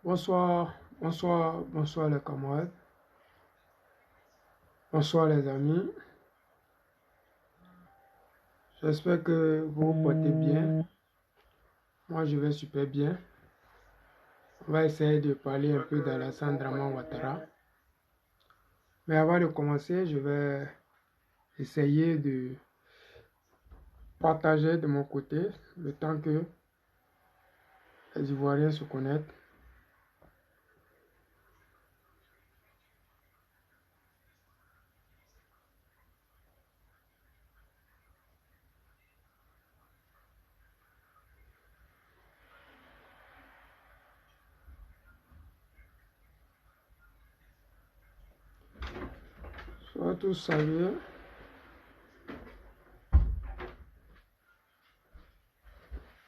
Bonsoir, bonsoir les camarades, bonsoir les amis. J'espère que vous vous portez bien. Moi, je vais super bien. On va essayer de parler un peu d'Alassane Draman Ouattara. Mais avant de commencer, je vais essayer de partager de mon côté le temps que les Ivoiriens se connectent. Soyez tous salués.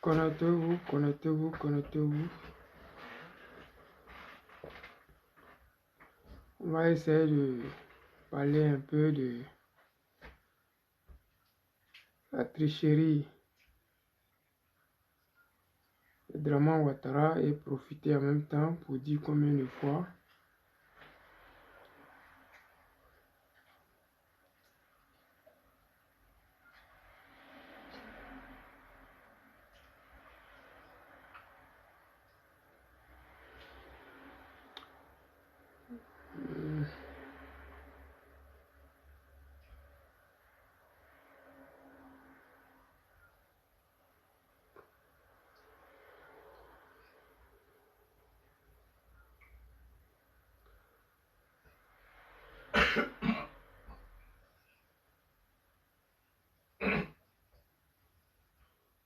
Connectez-vous, connectez-vous, connectez-vous. On va essayer de parler un peu de la tricherie de Draman Ouattara et profiter en même temps pour dire combien de fois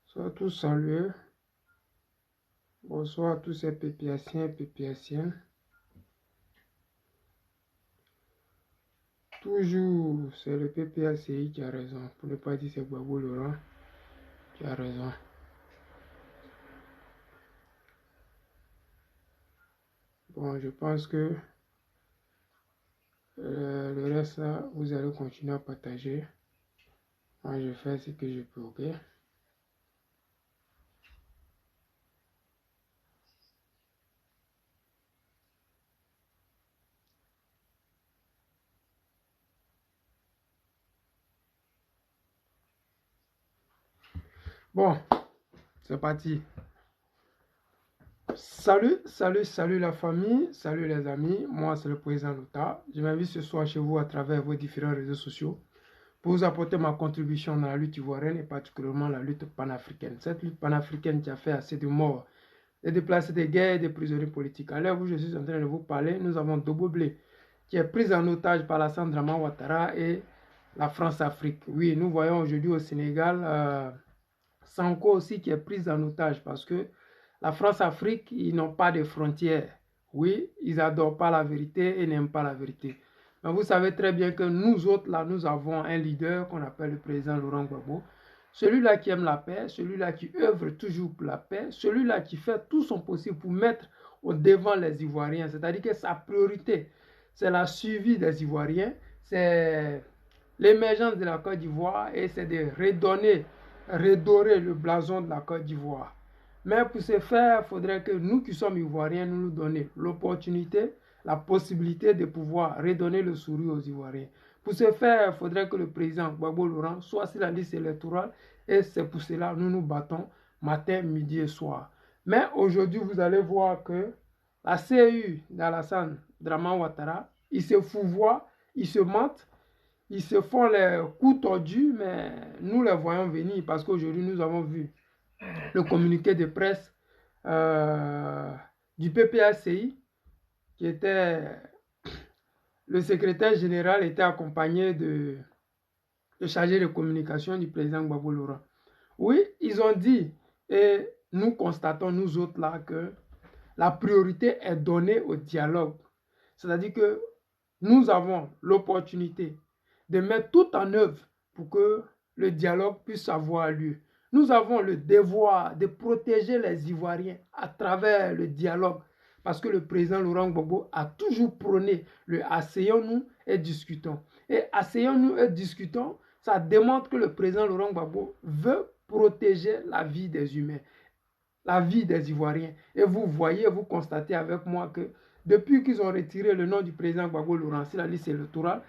soyez tous salués. Bonsoir à tous ces pépiaciens et pépiaciennes. Toujours, c'est le PPACI qui a raison. Pour ne pas dire c'est Gbagbo Laurent qui a raison. Bon, je pense que le reste là, vous allez continuer à partager. Moi, je fais ce que je peux, ok? Bon, c'est parti. Salut la famille, salut les amis. Moi, c'est le président Lota. Je m'invite ce soir chez vous à travers vos différents réseaux sociaux pour vous apporter ma contribution dans la lutte ivoirienne et particulièrement la lutte panafricaine. Cette lutte panafricaine qui a fait assez de morts, des déplacés de guerre et des prisonniers politiques. À l'heure où je suis en train de vous parler, nous avons Dobo Blé qui est pris en otage par Alassane Draman Ouattara et la France-Afrique. Oui, nous voyons aujourd'hui au Sénégal Sanko aussi qui est prise en otage parce que la France-Afrique, ils n'ont pas de frontières. Oui, ils n'adorent pas la vérité et n'aiment pas la vérité. Mais vous savez très bien que nous autres, là, nous avons un leader qu'on appelle le président Laurent Gbagbo. Celui-là qui aime la paix, celui-là qui œuvre toujours pour la paix, celui-là qui fait tout son possible pour mettre au devant les Ivoiriens. C'est-à-dire que sa priorité, c'est la suivi des Ivoiriens, c'est l'émergence de la Côte d'Ivoire et c'est de redorer le blason de la Côte d'Ivoire. Mais pour ce faire, il faudrait que nous qui sommes Ivoiriens, nous donnions l'opportunité, la possibilité de pouvoir redonner le sourire aux Ivoiriens. Pour ce faire, il faudrait que le président Gbagbo Laurent soit sur la liste électorale et c'est pour cela que nous nous battons matin, midi et soir. Mais aujourd'hui, vous allez voir que la CEU d'Alassane Draman Ouattara, ils se fouvoient, ils se mentent, ils se font les coups tordus, mais nous les voyons venir parce qu'aujourd'hui, nous avons vu le communiqué de presse du PPACI, qui était le secrétaire général, était accompagné de chargé de communication du président Gbagbo Laurent. Oui, ils ont dit, et nous constatons, nous autres là, que la priorité est donnée au dialogue. C'est-à-dire que nous avons l'opportunité de mettre tout en œuvre pour que le dialogue puisse avoir lieu. Nous avons le devoir de protéger les Ivoiriens à travers le dialogue parce que le président Laurent Gbagbo a toujours prôné le asseyons-nous et discutons. Et asseyons-nous et discutons, ça démontre que le président Laurent Gbagbo veut protéger la vie des humains. la vie des Ivoiriens. Et vous voyez, vous constatez avec moi que depuis qu'ils ont retiré le nom du président Gbagbo Laurent sur la liste électorale,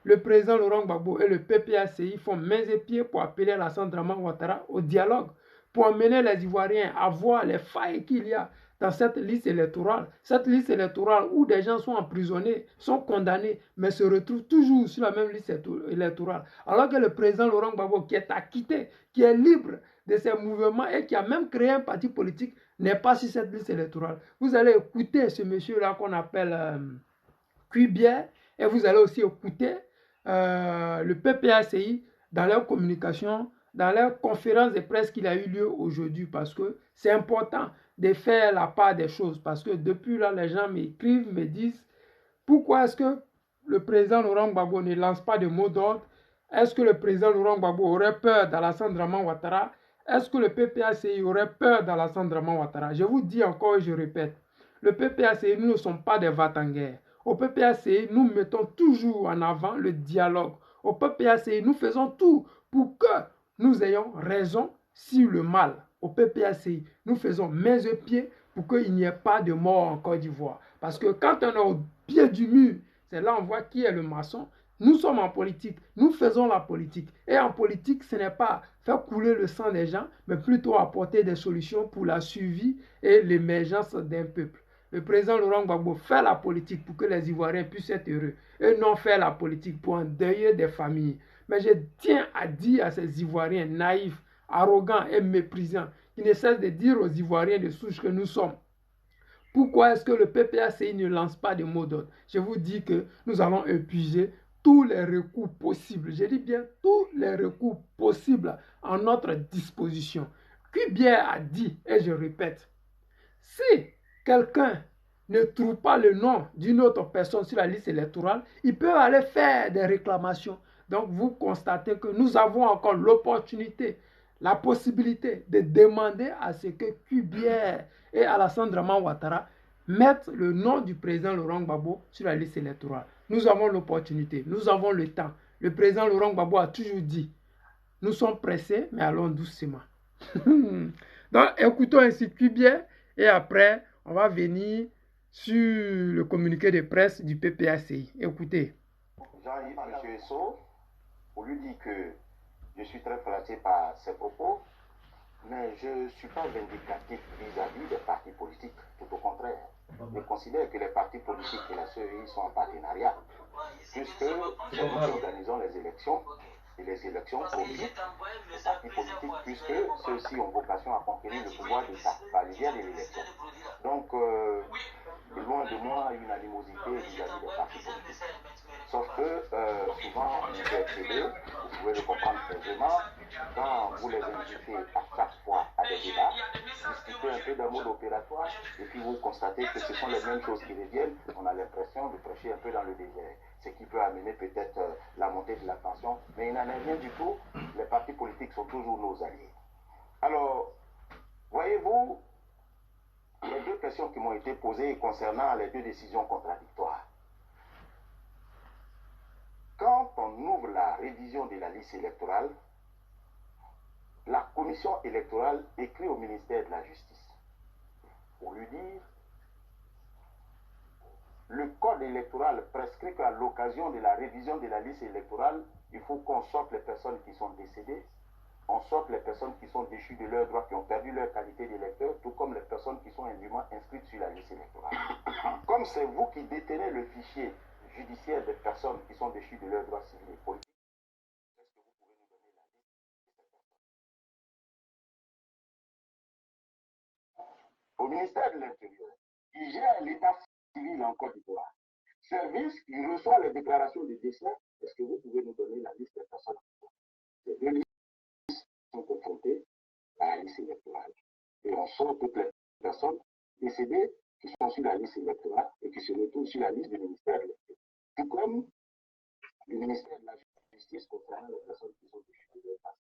le président Laurent Gbagbo et le PPACI font mains et pieds pour appeler Alassane Dramane Ouattara au dialogue, pour amener les Ivoiriens à voir les failles qu'il y a dans cette liste électorale où des gens sont emprisonnés, sont condamnés, mais se retrouvent toujours sur la même liste électorale. Alors que le président Laurent Gbagbo, qui est acquitté, qui est libre de ses mouvements et qui a même créé un parti politique, n'est pas sur cette liste électorale. Vous allez écouter ce monsieur-là qu'on appelle Cubière, et vous allez aussi écouter le PPACI dans leur communication, dans leur conférence de presse qui a eu lieu aujourd'hui, parce que c'est important de faire la part des choses, parce que depuis là, les gens m'écrivent, me disent, pourquoi est-ce que le président Laurent Gbagbo ne lance pas de mot d'ordre? Est-ce que le président Laurent Gbagbo aurait peur d'Alassane Dramane Ouattara? Est-ce que le PPACI aurait peur d'Alassane Dramane Ouattara? Je vous dis encore et je répète, le PPACI, nous ne sommes pas des va-t-en-guerre. Au PPACI, nous mettons toujours en avant le dialogue. Au PPACI, nous faisons tout pour que nous ayons raison sur le mal. Au PPACI, nous faisons mains et pieds pour qu'il n'y ait pas de mort en Côte d'Ivoire. Parce que quand on est au pied du mur, c'est là on voit qui est le maçon. Nous sommes en politique, nous faisons la politique. Et en politique, ce n'est pas faire couler le sang des gens, mais plutôt apporter des solutions pour la survie et l'émergence d'un peuple. Le président Laurent Gbagbo fait la politique pour que les Ivoiriens puissent être heureux et non faire la politique pour endeuiller des familles. Mais je tiens à dire à ces Ivoiriens naïfs, arrogants et méprisants qui ne cessent de dire aux Ivoiriens de souche que nous sommes. Pourquoi est-ce que le PPACI ne lance pas de mot d'ordre? Je vous dis que nous allons épuiser tous les recours possibles. Je dis bien tous les recours possibles en notre disposition. Cubière a dit, et je répète, si quelqu'un ne trouve pas le nom d'une autre personne sur la liste électorale, il peut aller faire des réclamations. Donc vous constatez que nous avons encore l'opportunité, la possibilité de demander à ce que Cubière et Alassane Dramane Ouattara mettent le nom du président Laurent Gbagbo sur la liste électorale. Nous avons l'opportunité, nous avons le temps. Le président Laurent Gbagbo a toujours dit, nous sommes pressés, mais allons doucement. Donc écoutons ainsi Cubière et après on va venir sur le communiqué de presse du PPACI. Écoutez. Jean-Yves M. Esso, on lui dit que je suis très flatté par ses propos, mais je ne suis pas vindicatif vis-à-vis des partis politiques, tout au contraire. Je considère que les partis politiques et la CEI sont en partenariat, puisque c'est nous qui organisons les élections, et les élections profitent aux partis politiques, puisque ceux-ci ont vocation à conquérir le pouvoir d'État par le biais de l'élection. Donc, loin de moi une animosité vis-à-vis des partis politiques. Sauf que souvent, les télé, vous pouvez le comprendre aisément, quand vous les invitez à chaque fois à des débats, discuter un peu d'un mode opératoire, et puis vous constatez que ce sont les mêmes choses qui reviennent, on a l'impression de prêcher un peu dans le désert, ce qui peut amener peut-être la montée de la tension, mais il n'en est rien du tout, les partis politiques sont toujours nos alliés. Alors, voyez-vous, les deux questions qui m'ont été posées concernant les deux décisions contradictoires. Quand on ouvre la révision de la liste électorale, la commission électorale écrit au ministère de la Justice pour lui dire le code électoral prescrit qu'à l'occasion de la révision de la liste électorale, il faut qu'on sorte les personnes qui sont décédées, on sorte les personnes qui sont déchues de leurs droits, qui ont perdu leur qualité d'électeur, tout comme les personnes qui sont indûment inscrites sur la liste électorale. Comme c'est vous qui détenez le fichier judiciaire des personnes qui sont déchues de leurs droits civils et politiques, est-ce que vous pouvez nous donner la liste de ces personnes? Au ministère de l'Intérieur, qui gère l'état civil en Côte d'Ivoire, service qui reçoit les déclarations de décès, est-ce que vous pouvez nous donner la liste des personnes? Ces deux listes sont confrontées à la liste électorale. Et on sort toutes les personnes décédées qui sont sur la liste électorale et qui se retrouvent sur la liste du ministère de l'Intérieur. Tout comme le ministère de la Justice concernant les personnes qui sont déchues de leur place.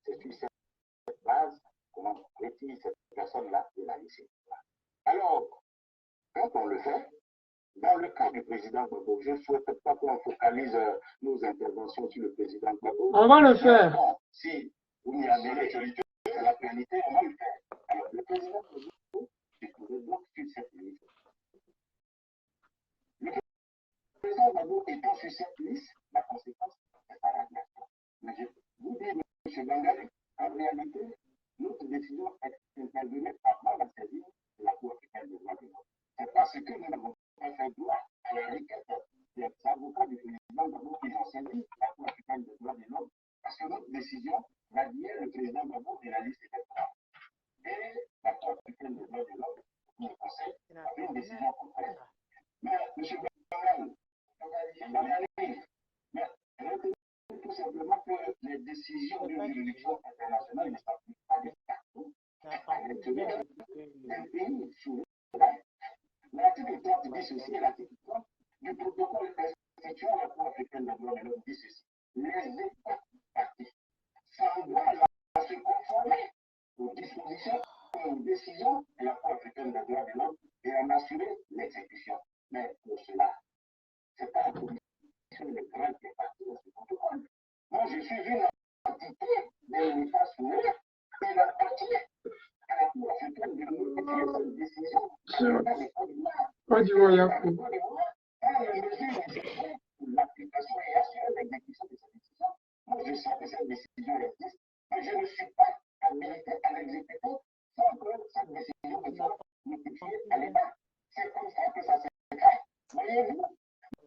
C'est sur cette base qu'on retire ces personnes-là de la liste électorale. Alors, quand on le fait, dans le cas du président Gbagbo, je ne souhaite pas qu'on focalise nos interventions sur le président Gbagbo. On va le faire. Si vous m'y amenez, c'est la réalité, on va le faire. Alors, le président Gbagbo décision est intervenue avant la saisine de la Cour africaine des droits de l'homme. C'est parce que nous n'avons pas fait droit à la requête des avocats du président Gbagbo qui ont saisi la Cour africaine des droits de l'homme, parce que notre décision radiait le président Gbagbo de la liste électorale. Et la Cour africaine des droits de l'homme, qui le conseil, avait une décision contraire. Mais, M. Bernal, retenez tout simplement que les décisions d'une juridiction internationale ne s'appliquent pas de facto à l'intérieur d'un pays souverain. L'article 30 dit ceci, et l'article 30 du protocole instituant la Cour africaine des droits de l'homme dit ceci. Les États partis s'engagent à se conformer aux dispositions et aux décisions de la Cour africaine des droits de l'homme et à en assurer l'exécution. Mais pour cela, ce n'est pas la commission de grande qui est partie dans ce protocole. Moi, je suis une entité de l'État souverain et la partie à la Cour africaine de notifier cette décision dans les Côtes d'Ivoire. Pas du voyage. Dans les Côtes d'Ivoire, dans les mesures nécessaires pour l'application et assurer l'exécution de cette décision. Moi, je sais que cette décision existe, mais je ne suis pas habilité à l'exécuter sans que cette décision soit notifiée à l'État. C'est comme ça que ça s'est fait. Voyez-vous,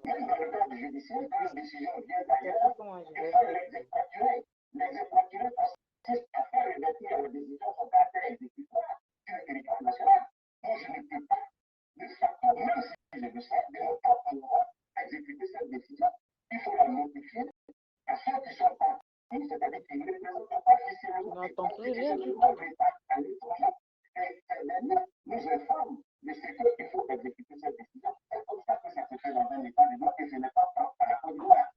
même dans le cadre judiciaire, quand une décision vient d'ailleurs, il faut l'exécuter. L'exécuter consiste à faire revêtir la décision son caractère exécutoire sur le territoire national. Moi, je ne peux pas, de facto, même si je le sais, de mon propre droit, exécuter cette décision. Il faut la notifier à ceux qui sont partis, c'est-à-dire qu'ils ne représentent pas officiellement les constitutionnellement l'État à l'étranger. Et ces derniers nous informent de ce qu'il faut exécuter cette décision. C'est comme ça que ça se fait dans un État de droit et ce n'est pas propre à la Côte d'Ivoire.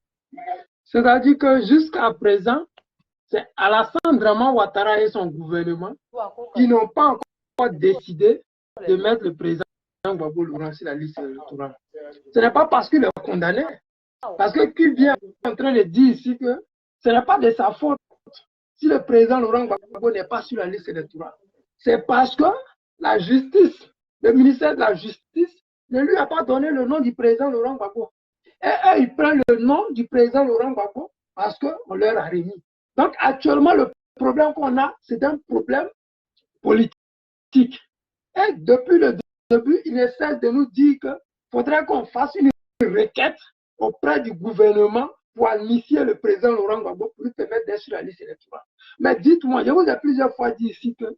C'est-à-dire que jusqu'à présent, c'est Alassane Draman Ouattara et son gouvernement qui n'ont pas encore décidé de mettre le président Gbagbo Laurent sur la liste électorale. Ce n'est pas parce qu'il est condamné, parce que qui vient en train de dire ici que ce n'est pas de sa faute si le président Laurent Gbagbo n'est pas sur la liste électorale. C'est parce que la justice, le ministère de la Justice, ne lui a pas donné le nom du président Laurent Gbagbo. Et eux, ils prennent le nom du président Laurent Gbagbo parce qu'on leur a remis. Donc actuellement, le problème qu'on a, c'est un problème politique. Et depuis le début, il essaie de nous dire qu'il faudrait qu'on fasse une requête auprès du gouvernement pour initier le président Laurent Gbagbo pour lui permettre d'être sur la liste électorale. Mais dites-moi, je vous ai plusieurs fois dit ici que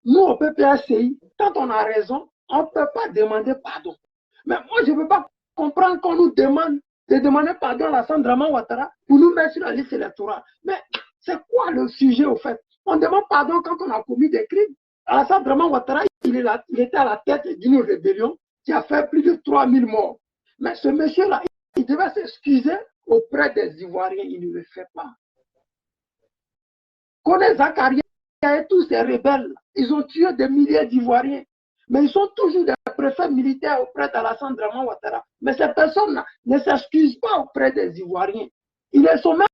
nous, au PPACI, quand on a raison, on ne peut pas demander pardon. Mais moi, je ne peux pas comprendre qu'on nous demande de demander pardon à Alassane Draman Ouattara pour nous mettre sur la liste électorale. Mais c'est quoi le sujet au fait? On demande pardon quand on a commis des crimes. Alassane Draman Ouattara, il était à la tête d'une rébellion qui a fait plus de 3000 morts. Mais ce monsieur-là, il devait s'excuser auprès des Ivoiriens. Il ne le fait pas. Connaît Zakaria et tous ces rebelles, ils ont tué des milliers d'Ivoiriens. Mais ils sont toujours des préfets militaires auprès d'Alassane Draman Ouattara. Mais ces personnes-là ne s'excusent pas auprès des Ivoiriens. Ils ne sont même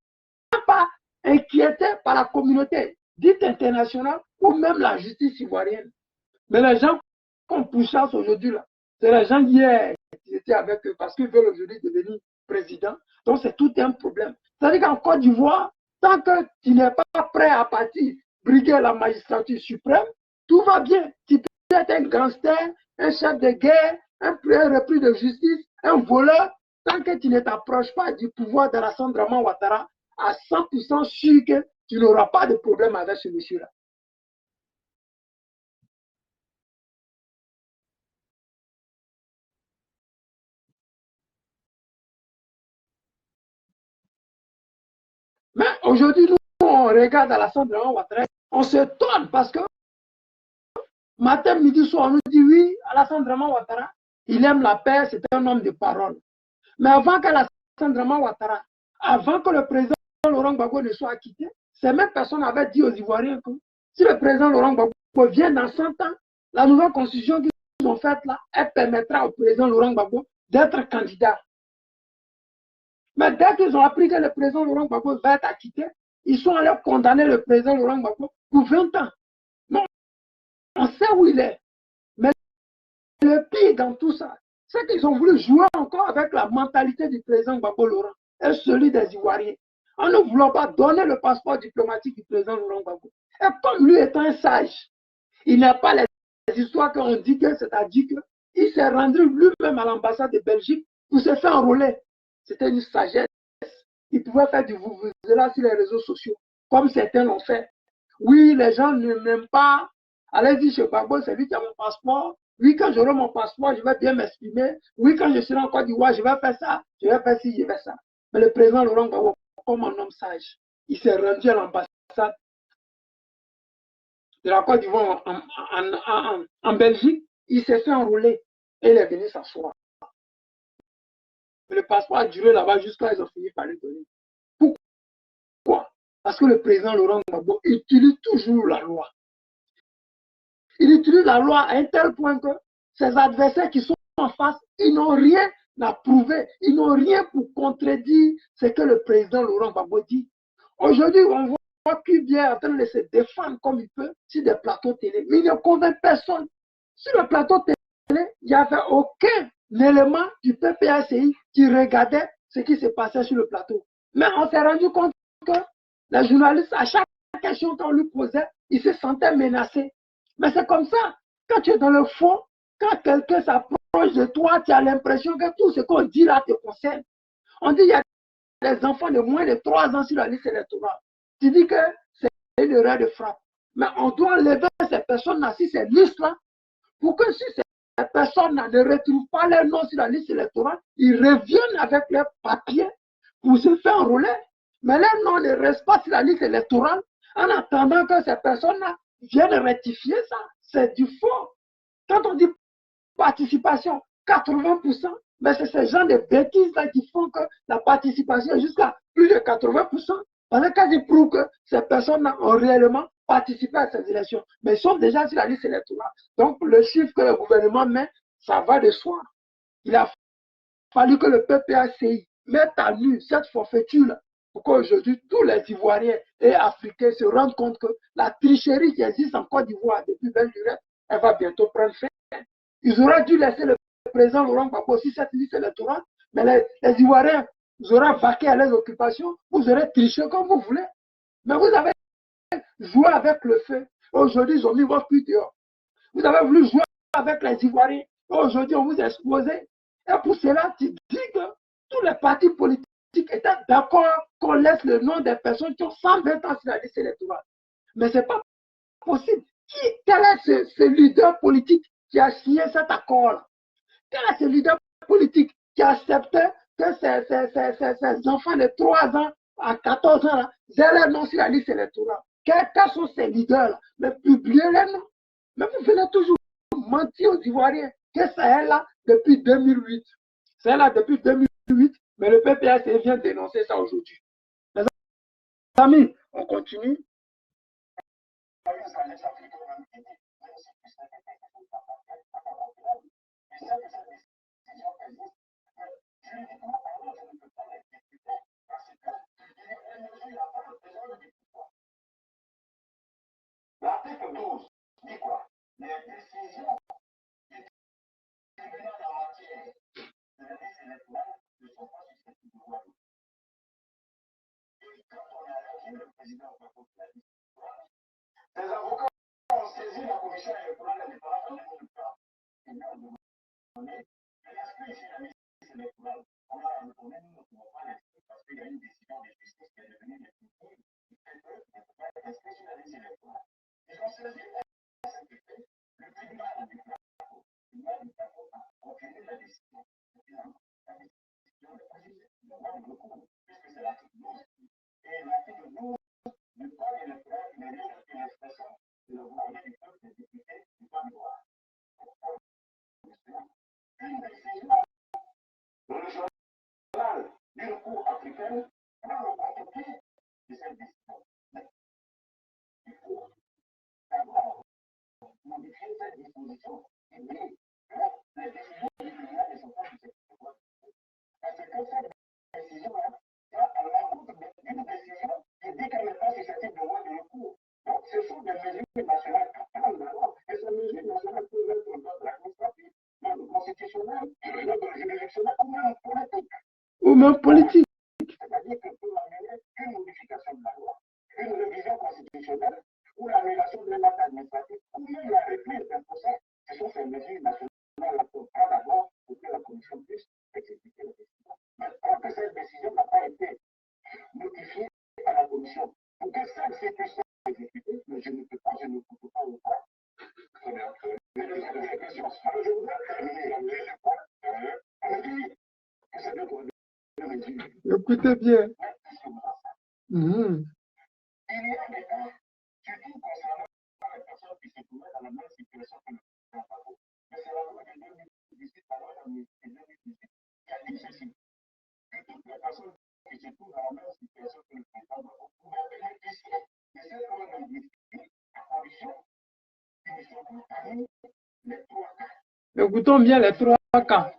pas inquiétés par la communauté dite internationale ou même la justice ivoirienne. Mais les gens qu'on pourchasse aujourd'hui, c'est les gens hier qui étaient avec eux parce qu'ils veulent aujourd'hui devenir président. Donc c'est tout un problème. C'est-à-dire qu'en Côte d'Ivoire, tant que tu n'es pas prêt à partir briguer la magistrature suprême, tout va bien. Tu peux être un gangster, un chef de guerre, un repris de justice, un voleur, tant que tu ne t'approches pas du pouvoir d'Alassane Draman Ouattara, à 100% sûr que tu n'auras pas de problème avec ce monsieur-là. Mais aujourd'hui, nous, on regarde Alassane Draman Ouattara, on se tourne parce que matin, midi, soir, on nous dit oui, Alassane Draman Ouattara, il aime la paix, c'est un homme de parole. Mais avant qu'Alassane Draman Ouattara, avant que le président Laurent Gbagbo ne soit acquitté, ces mêmes personnes avaient dit aux Ivoiriens que si le président Laurent Gbagbo vient dans 100 ans, la nouvelle constitution qu'ils ont faite là, elle permettra au président Laurent Gbagbo d'être candidat. Mais dès qu'ils ont appris que le président Laurent Gbagbo va être acquitté, ils sont allés condamner le président Laurent Gbagbo pour 20 ans. Non, on sait où il est. Mais le pire dans tout ça, c'est qu'ils ont voulu jouer encore avec la mentalité du président Gbagbo Laurent et celui des Ivoiriens. En ne voulant pas donner le passeport diplomatique du président Laurent Gbagbo. Et comme lui est un sage, il n'a pas les histoires qu'on dit que, c'est-à-dire qu'il s'est rendu lui-même à l'ambassade de Belgique pour se faire enrôler. C'était une sagesse. Il pouvait faire du vuvuzela sur les réseaux sociaux, comme certains l'ont fait. Oui, les gens ne m'aiment pas. Allez dire chez Gbagbo, c'est lui qui a mon passeport. Oui, quand j'aurai mon passeport, je vais bien m'exprimer. Oui, quand je serai en Côte d'Ivoire, je vais faire ça, je vais faire ci, je vais faire ça. Mais le président Laurent Gbagbo, comme un homme sage, il s'est rendu à l'ambassade de la Côte d'Ivoire en Belgique. Il s'est fait enrôler et il est venu s'asseoir. Le passeport a duré là-bas jusqu'à ils ont fini par le donner. Pourquoi? Parce que le président Laurent Gbagbo utilise toujours la loi. Il utilise la loi à un tel point que ses adversaires qui sont en face, ils n'ont rien à prouver, ils n'ont rien pour contredire ce que le président Laurent Gbagbo dit. Aujourd'hui, on voit qu'il vient en train de se défendre comme il peut sur des plateaux télé, mais il ne convainc personne. Sur le plateau télé, il n'y avait aucun élément du PPACI qui regardait ce qui se passait sur le plateau. Mais on s'est rendu compte que les journalistes, à chaque question qu'on lui posait, ils se sentaient menacés. Mais c'est comme ça. Quand tu es dans le fond, quand quelqu'un s'approche de toi, tu as l'impression que tout ce qu'on dit là te concerne. On dit qu'il y a des enfants de moins de 3 ans sur la liste électorale. Tu dis que c'est une erreur de frappe. Mais on doit enlever ces personnes-là sur ces listes-là pour que si ces personnes-là ne retrouvent pas leur nom sur la liste électorale, ils reviennent avec leurs papiers pour se faire enrôler. Mais leur nom ne reste pas sur la liste électorale en attendant que ces personnes-là viennent rectifier ça. C'est du faux. Quand on dit participation, 80%, mais c'est ce genre de bêtises-là qui font que la participation est jusqu'à plus de 80%. Parce que quand ils prouvent que ces personnes-là ont réellement participé à ces élections, mais ils sont déjà sur la liste électorale. Donc, le chiffre que le gouvernement met, ça va de soi. Il a fallu que le PPACI mette à nu cette forfaiture-là pour qu'aujourd'hui, tous les Ivoiriens et Africains se rendent compte que la tricherie qui existe en Côte d'Ivoire depuis belle durée, elle va bientôt prendre fin. Ils auraient dû laisser le président Laurent Gbagbo aussi cette liste électorale, mais les Ivoiriens, vous aurez vaqué à leurs occupations, vous aurez triché comme vous voulez. Mais vous avez joué avec le feu. Aujourd'hui, ils ont mis votre cul dehors. Vous avez voulu jouer avec les Ivoiriens. Aujourd'hui, on vous a exposé. Et pour cela, tu dis que tous les partis politiques étaient d'accord qu'on laisse le nom des personnes qui ont 120 ans sur la liste électorale. Mais ce n'est pas possible. Quel est ce leader politique qui a signé cet accord-là? Quel est ce leader politique qui acceptait que ces enfants de 3 ans à 14 ans aient leur nom sur la liste électorale? Quels sont ces leaders-là? Mais publiez les noms. Mais vous venez toujours mentir aux Ivoiriens que ça est là depuis 2008. C'est là depuis 2008, mais le PPS vient dénoncer ça aujourd'hui. Les amis, on continue. L'article 12 dit quoi? Les décisions du tribunal en matière de la liste électorale ne sont pas susceptibles de voir. Et quand on a réagi, le président de la liste électorale, les avocats ont saisi la commission électorale indépendante en 2003 et lui ont demandé de l'inscrire sur la liste électorale. On a répondu, nous ne pouvons pas l'inscrire parce qu'il y a une décision de justice qui est devenue définitive qui fait que ne peut pas être inscrit sur la liste électorale. Ils ont saisi cet effet. Le tribunal a confirmé la décision. La décision n'est pas juste le droit de recours, puisque c'est l'article 12. Et l'article 12 du code électoral ne livre que l'expression de la volonté du peuple des députés du Côte d'Ivoire. Une décision régionale d'une cour africaine prend le contre-pied de cette décision. Mais il faut d'abord modifier cette disposition et dire que les décisions du tribunal ne sont pas susceptibles de voir. Parce que cette décision-là va à l'encontre d'une décision qui dit qu'elle n'est pas susceptible de voir de recours. Donc, ce sont des mesures nationales à prendre d'abord, et ces mesures nationales peuvent être d'ordre administratif, d'ordre constitutionnel, d'ordre juridictionnel ou même politique. Ou même politique. C'est-à-dire que pour amener une modification de la loi, une révision constitutionnelle ou la Écoutez bien. Mhm. Écoutons bien les trois cas.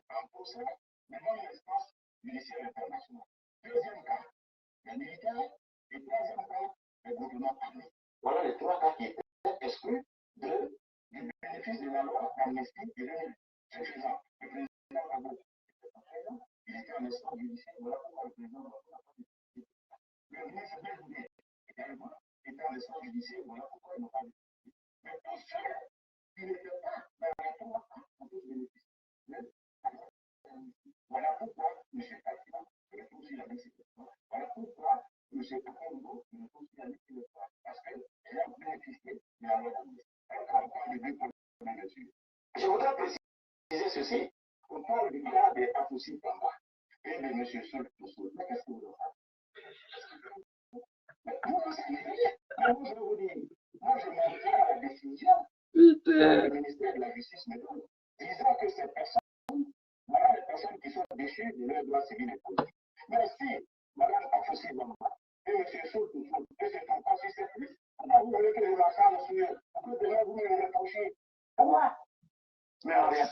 Voilà les trois cas qui étaient exclus du bénéfice de la loi d'amnistie et de suffisant. Le président Gbagbo était pas présent, il était en instance judiciaire, voilà pourquoi le président Gbagbo n'a pas décidé. Le ministre Belgoubet également était en instance judiciaire, voilà pourquoi il n'a pas décidé. Mais pour ceux qui n'étaient pas dans les trois cas, on peut bénéficier. Voilà pourquoi M. Fatima est aussi la décision. Voilà pourquoi M. Kakongo est aussi la décision. Parce qu'il a bénéficié de la loi d'amnistie. On parle de deux problèmes dessus. Je voudrais préciser ceci. On parle du cas des Afoussi Bamba et de M. Sol Toussoul. Mais qu'est-ce que vous en faites? Vous savez, moi je vais vous dire, moi je m'en fais à la décision que le ministère de la Justice me donne, disant que ces personnes, voilà les personnes qui sont déchues de leurs droits civils et politiques. Mais si Mme Afoussi Bamba et M. Sol Toussoul, que c'est encore sur cette liste, pourquoi vous voulez que je m'assale sur eux? Pourquoi déjà vous me les reprochez? Pourquoi? Mais en rien.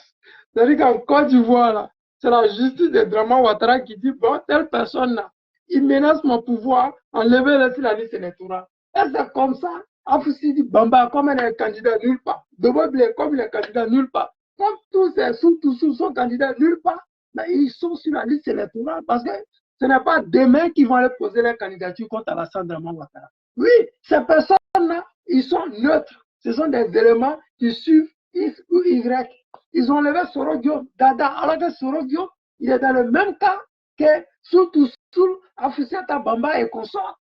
C'est-à-dire qu'en Côte d'Ivoire, là, c'est la justice de Draman Ouattara qui dit, bon, telle personne-là, il menace mon pouvoir, enlevez-le sur la liste électorale. Et c'est comme ça. Afoussi dit Bamba, comme elle est candidat nulle part. Deboblé, comme il est candidat nulle part. Comme tous ces sous sont candidats nulle part, mais ils sont sur la liste électorale parce que ce n'est pas demain qu'ils vont aller poser leur candidature contre Alassane Draman Ouattara. Oui, ces personnes-là, ils sont neutres. Ce sont des éléments qui suivent X ou Y. Ils ont enlevé Soro Diop, Dada, alors que Soro Diop, il est dans le même cas que Soul, Afusiata Bamba et consorts.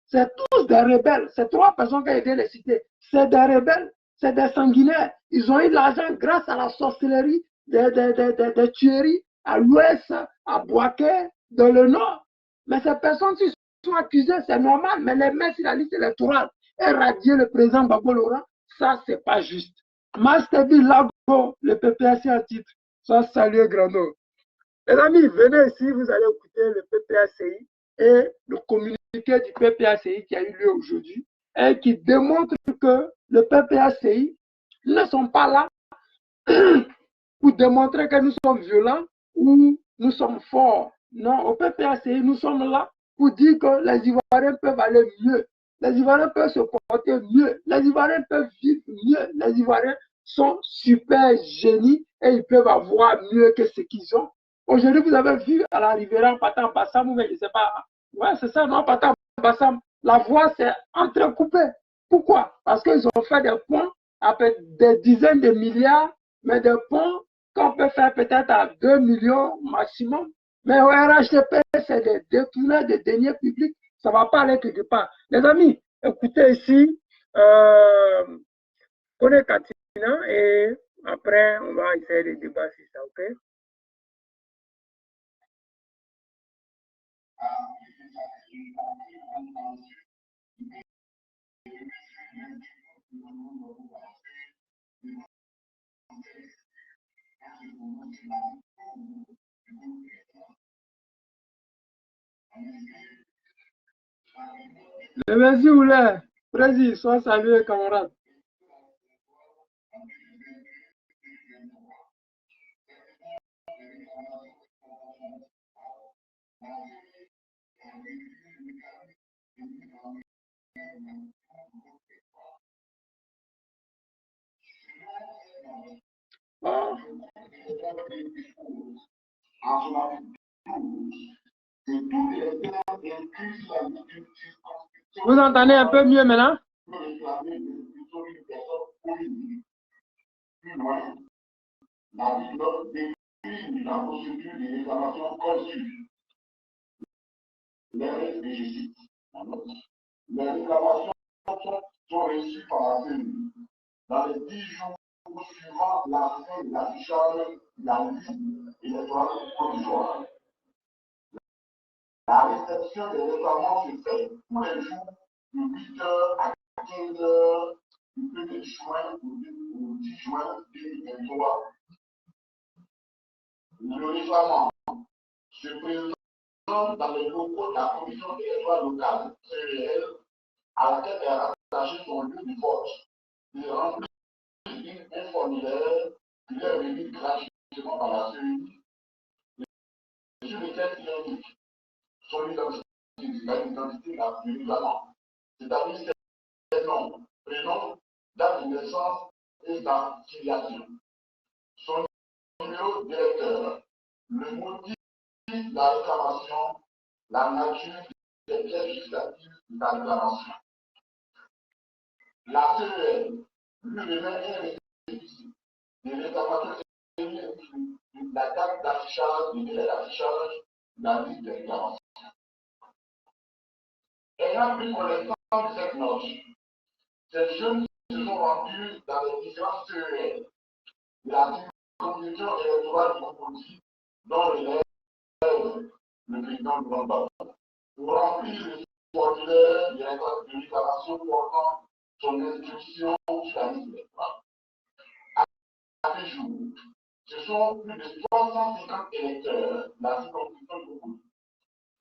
C'est tous des rebelles. Ces trois personnes qui ont été les citer, c'est des rebelles, c'est des sanguinaires. Ils ont eu l'argent grâce à la sorcellerie, des tueries à l'ouest, à Boaké, dans le nord. Mais ces personnes, s'ils sont accusées, c'est normal, mais les mettre sur la liste électorale et radier le président Gbagbo Laurent, ça, c'est pas juste. Mastebi Lago, le PPAC à titre. Ça, salut, Grando. Les amis, venez ici, vous allez écouter le PPACI et le communiqué du PPACI qui a eu lieu aujourd'hui et qui démontre que le PPACI ne sont pas là pour démontrer que nous sommes violents ou nous sommes forts. Non, au PPACI, nous sommes là pour dire que les Ivoiriens peuvent aller mieux. Les Ivoiriens peuvent se porter mieux. Les Ivoiriens peuvent vivre mieux. Les Ivoiriens sont super génies et ils peuvent avoir mieux que ce qu'ils ont. Aujourd'hui, vous avez vu à la Riviera en partant en Bassam, ou je ne sais pas. Ouais, c'est ça, non, en partant en Bassam, la voie s'est entrecoupée. Pourquoi? Parce qu'ils ont fait des ponts avec des dizaines de milliards, mais des ponts qu'on peut faire peut-être à 2 millions maximum. Mais au RHDP, c'est des détourneurs de deniers publics. Ça ne va pas aller quelque part. Les amis, écoutez ici, on est Katina et après, on va essayer de débattre sur ça, ok? Vas-y, Oulé. Vas-y, sois salué, camarade. Oh. Vous entendez un peu mieux maintenant? La procédure de réclamation conçue. Les réclamations sont reçues par la CENI dans les 10 jours poursuivant la fin de l'affichage de la liste électorale provisoire. La réception des réclamations se fait tous les jours de 8h à 15h du 1er juin au 10 juin 2023. Le réclamant se présente dans les locaux de la commission électorale locale CEL à laquelle est rattaché son lieu de vote. Il remplit un formulaire qui est remis gratuitement par la CEI sur lequel il indique son identité, l'identité du réclamant, c'est-à-dire ses noms, prénom, date de naissance et d'affiliation. Son numéro directeur, le motif de la réclamation, la nature des pièces législatives de la réclamation. La CEL lui remet un récépissé des réclamations et la date d'affichage, le délai d'affichage de la liste des réclamations. Ayant pris connaissance de cette note, ces jeunes se sont rendus dans les différentes CEL de la commission électorale du Cocody, dont relève le président Luanda, pour remplir le formulaire de réclamation portant son inscription sur la liste électorale. À ce jour, ce sont plus de 350 électeurs de la circonscription du Cocody,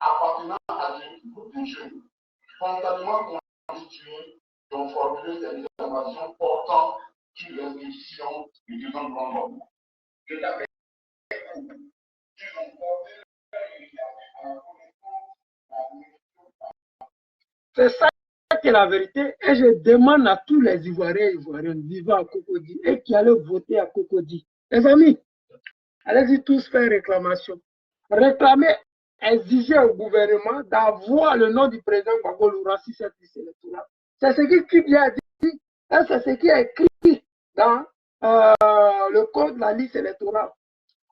appartenant à ce groupe de jeunes, spontanément constitués, qui ont formulé ces réclamations portant sur l'inscription du président Luanda. Je l'appelle qui ont porté C'est ça qui est la vérité. Et je demande à tous les Ivoiriens et Ivoiriennes vivant à Cocody et qui allaient voter à Cocody. Les amis, allez-y tous faire réclamation. Réclamer, exiger au gouvernement d'avoir le nom du président Gbagbo Loura sur cette liste électorale. C'est ce qui lui a dit, et c'est ce qui est écrit dans le code de la liste électorale.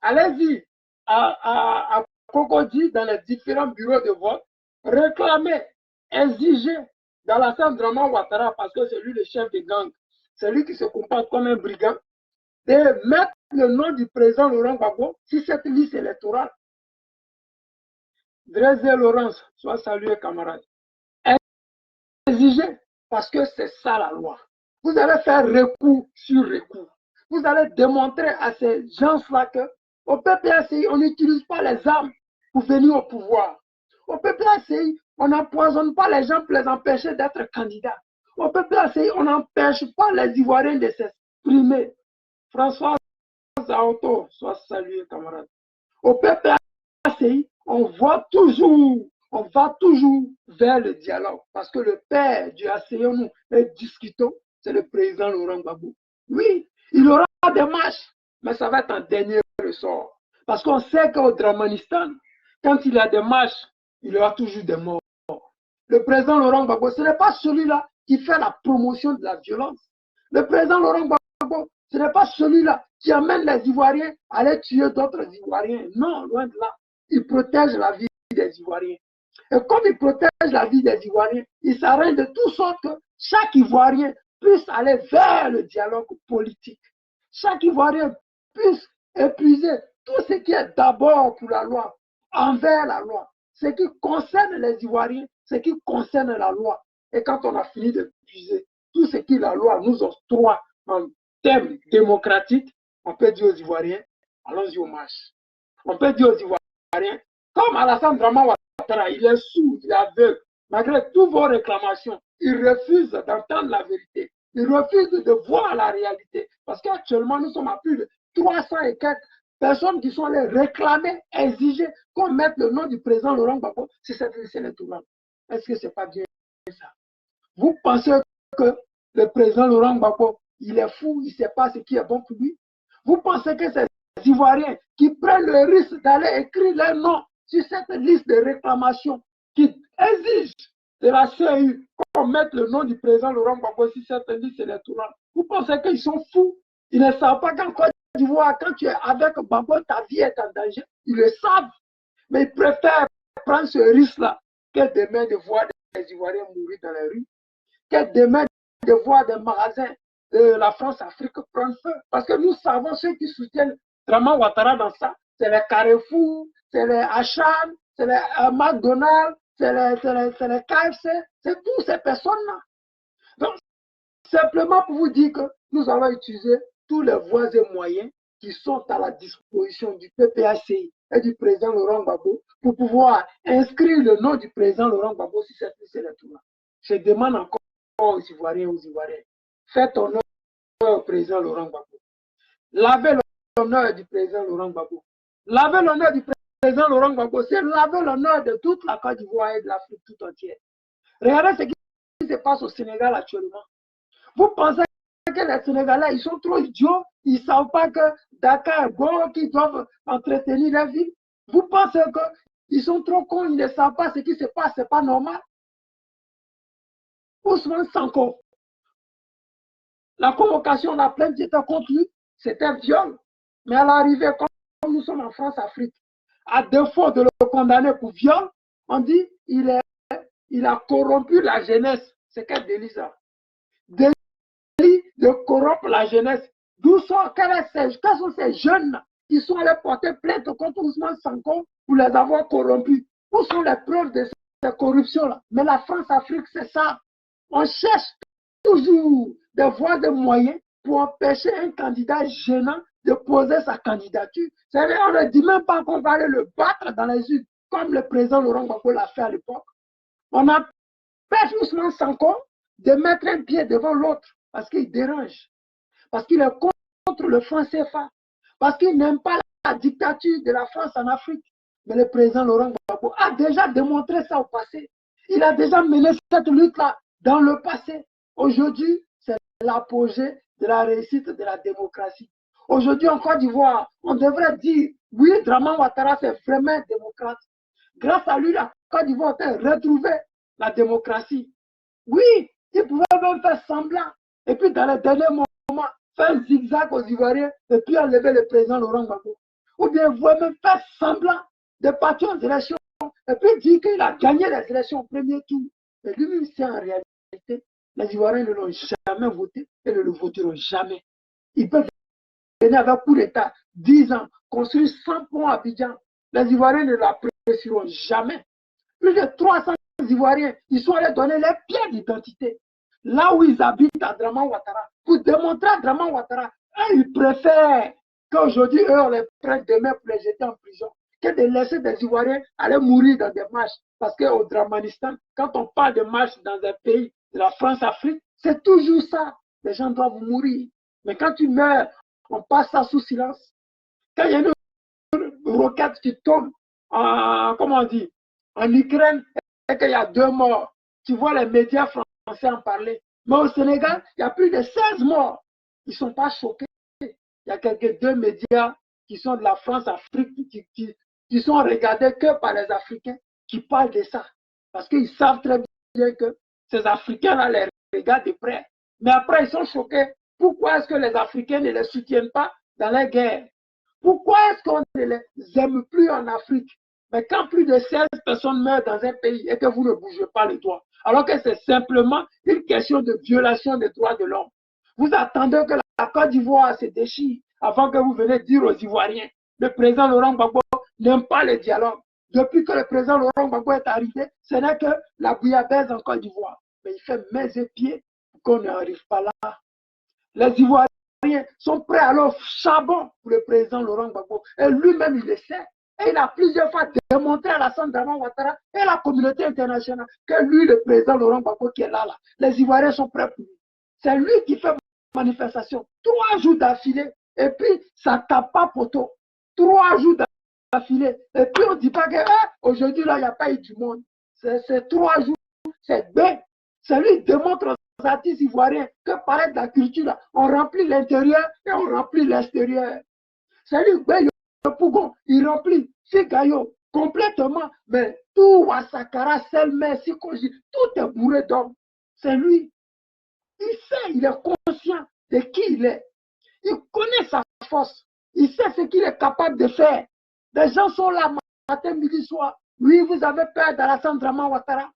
Allez-y à Cocody, dans les différents bureaux de vote, réclamer, exiger dans la salle Draman Ouattara, parce que c'est lui le chef de gang, c'est lui qui se comporte comme un brigand, de mettre le nom du président Laurent Gbagbo sur cette liste électorale. Drézé Laurence, soit salué, camarade. Exiger, parce que c'est ça la loi. Vous allez faire recours sur recours. Vous allez démontrer à ces gens-là que au PPACI, on n'utilise pas les armes pour venir au pouvoir. Au PPACI, on n'empoisonne pas les gens pour les empêcher d'être candidats. Au PPACI, on n'empêche pas les Ivoiriens de s'exprimer. François Zaoto, soit salué, camarade. Au PPACI, on va toujours vers le dialogue. Parce que le père du ACIONU est discutant, c'est le président Laurent Gbagbo. Oui, il aura des marches, mais ça va être un dernier ressort. Parce qu'on sait qu'au Dramanistan, quand il y a des marches, il y aura toujours des morts. Le président Laurent Gbagbo, ce n'est pas celui-là qui fait la promotion de la violence. Le président Laurent Gbagbo, ce n'est pas celui-là qui amène les Ivoiriens à aller tuer d'autres Ivoiriens. Non, loin de là. Il protège la vie des Ivoiriens. Et comme il protège la vie des Ivoiriens, il s'arrange de toute sorte que chaque Ivoirien puisse aller vers le dialogue politique. Chaque Ivoirien puisse épuiser tout ce qui est d'abord pour la loi, envers la loi, ce qui concerne les Ivoiriens, ce qui concerne la loi. Et quand on a fini d'épuiser tout ce qui la loi nous octroie en termes démocratiques, on peut dire aux Ivoiriens, allons-y aux marches. On peut dire aux Ivoiriens, comme Alassane Draman Ouattara, il est sourd, il est aveugle, malgré toutes vos réclamations, il refuse d'entendre la vérité. Il refuse de voir la réalité. Parce qu'actuellement, nous sommes à plus de 300 et quelques personnes qui sont allées réclamer, exiger qu'on mette le nom du président Laurent Gbagbo sur cette liste électorale. Est-ce que ce n'est pas bien ça? Vous pensez que le président Laurent Gbagbo, il est fou, il ne sait pas ce qui est bon pour lui? Vous pensez que ces Ivoiriens qui prennent le risque d'aller écrire leur nom sur cette liste de réclamations, qui exigent de la CEI qu'on mette le nom du président Laurent Gbagbo sur cette liste électorale, vous pensez qu'ils sont fous? Ils ne savent pas qu'en Côte d'Ivoire, quand tu es avec Gbagbo, ta vie est en danger. Ils le savent, mais ils préfèrent prendre ce risque-là que demain de voir des Ivoiriens mourir dans les rues, que demain de voir des magasins la France-Afrique prenne feu. Parce que nous savons ceux qui soutiennent Draman Ouattara dans ça, c'est les Carrefour, c'est les H&M, c'est les McDonald's, c'est les KFC, c'est toutes ces personnes-là. Donc, simplement pour vous dire que nous allons utiliser tous les voies et moyens qui sont à la disposition du PPACI et du président Laurent Gbagbo pour pouvoir inscrire le nom du président Laurent Gbagbo sur cette liste électorale. Je demande encore aux Ivoiriens, faites honneur au président Laurent Gbagbo. Lavez l'honneur du président Laurent Gbagbo. Laver l'honneur du président Laurent Gbagbo, c'est laver l'honneur de toute la Côte d'Ivoire et de l'Afrique tout entière. Regardez ce qui se passe au Sénégal actuellement. Vous pensez que les Sénégalais, ils sont trop idiots, ils ne savent pas que Dakar est bon, qu'ils doivent entretenir la ville. Vous pensez qu'ils sont trop cons, ils ne savent pas ce qui se passe, ce n'est pas normal. Ousmane Sanko, la convocation, la plainte était contre lui, c'était un viol. Mais à l'arrivée, comme nous sommes en France-Afrique, à défaut de le condamner pour viol, on dit il a corrompu la jeunesse. C'est quel délit ça? Délit de corrompre la jeunesse. Quels sont ces jeunes qui sont allés porter plainte contre Ousmane Sanko pour les avoir corrompus? Où sont les preuves de cette corruption-là? Mais la France-Afrique, c'est ça. On cherche toujours des voies de moyens pour empêcher un candidat gênant de poser sa candidature. On ne dit même pas qu'on va aller le battre dans les urnes, comme le président Laurent Gbagbo l'a fait à l'époque. On empêche Ousmane Sanko de mettre un pied devant l'autre parce qu'il dérange, parce qu'il est contre le franc CFA, parce qu'il n'aime pas la dictature de la France en Afrique. Mais le président Laurent Gbagbo a déjà démontré ça au passé. Il a déjà mené cette lutte-là dans le passé. Aujourd'hui, c'est l'apogée de la réussite de la démocratie. Aujourd'hui, en Côte d'Ivoire, on devrait dire, oui, Draman Ouattara, c'est vraiment un démocrate. Grâce à lui, la Côte d'Ivoire a retrouvé la démocratie. Oui, il pouvait même faire semblant. Et puis, dans les derniers moments, faire un zigzag aux Ivoiriens et puis enlever le président Laurent Gbagbo. Ou bien, vous pouvez même faire semblant de partir aux élections et puis dire qu'il a gagné les élections au premier tour. Mais lui-même, c'est en réalité, les Ivoiriens ne l'ont jamais voté et ne le voteront jamais. Ils peuvent venir avec coup d'État, 10 ans, construire 100 ponts à Abidjan. Les Ivoiriens ne l'apprécieront jamais. Plus de 300 Ivoiriens, ils sont allés donner les pieds d'identité. Là où ils habitent à Draman Ouattara, pour démontrer à Draman Ouattara, ils préfèrent qu'aujourd'hui, eux, on les prenne demain pour les jeter en prison, que de laisser des Ivoiriens aller mourir dans des marches. Parce qu'au Dramanistan, quand on parle de marches dans un pays de la France-Afrique, c'est toujours ça. Les gens doivent mourir. Mais quand tu meurs, on passe ça sous silence. Quand il y a une roquette qui tombe en, comment on dit, en Ukraine et qu'il y a 2 morts, tu vois les médias français en parler. Mais au Sénégal, il y a plus de 16 morts. Ils ne sont pas choqués. Il y a quelques 2 médias qui sont de la France-Afrique qui sont regardés que par les Africains qui parlent de ça. Parce qu'ils savent très bien que ces Africains-là les regardent de près. Mais après, ils sont choqués. Pourquoi est-ce que les Africains ne les soutiennent pas dans les guerres? Pourquoi est-ce qu'on ne les aime plus en Afrique? Mais quand plus de 16 personnes meurent dans un pays et que vous ne bougez pas le doigt, alors que c'est simplement une question de violation des droits de l'homme. Vous attendez que la Côte d'Ivoire se déchire avant que vous venez dire aux Ivoiriens, le président Laurent Gbagbo n'aime pas le dialogue. Depuis que le président Laurent Gbagbo est arrivé, ce n'est que la bouillabaisse en Côte d'Ivoire. Mais il fait mains et pieds pour qu'on n'arrive pas là. Les Ivoiriens sont prêts à leur charbon pour le président Laurent Gbagbo. Et lui-même, il le sait. Et il a plusieurs fois démontré à la Draman Ouattara et à la communauté internationale que lui, le président Laurent Gbagbo qui est là, les Ivoiriens sont prêts pour lui. C'est lui qui fait manifestation 3 jours d'affilée. Et puis, ça ne tape pas poteau. 3 jours d'affilée. Et puis, on ne dit pas que aujourd'hui, là, il n'y a pas eu du monde. C'est 3 jours. C'est bien. C'est lui qui démontre aux artistes ivoiriens que par de la culture, là, on remplit l'intérieur et on remplit l'extérieur. C'est lui qui Pougon, il remplit Figayo complètement, mais tout Wasakara, Selmer, Sikoji, tout est bourré d'hommes. C'est lui. Il sait, il est conscient de qui il est. Il connaît sa force. Il sait ce qu'il est capable de faire. Les gens sont là matin, midi, soir. Oui, vous avez peur d'Alassane Draman Ouattara.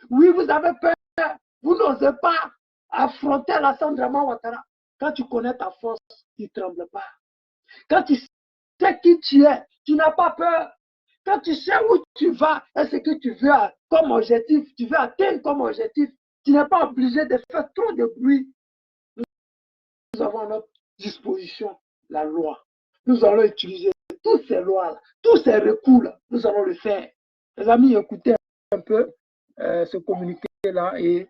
Oui, vous avez peur. Vous n'osez pas affronter Alassane Draman Ouattara. Quand tu connais ta force, tu ne trembles pas. Quand tu sais qui tu es, tu n'as pas peur. Quand tu sais où tu vas et ce que tu veux comme objectif, tu veux atteindre comme objectif, tu n'es pas obligé de faire trop de bruit. Nous avons à notre disposition la loi. Nous allons utiliser toutes ces lois-là, tous ces recours-là. Nous allons le faire. Les amis, écoutez un peu ce communiqué-là et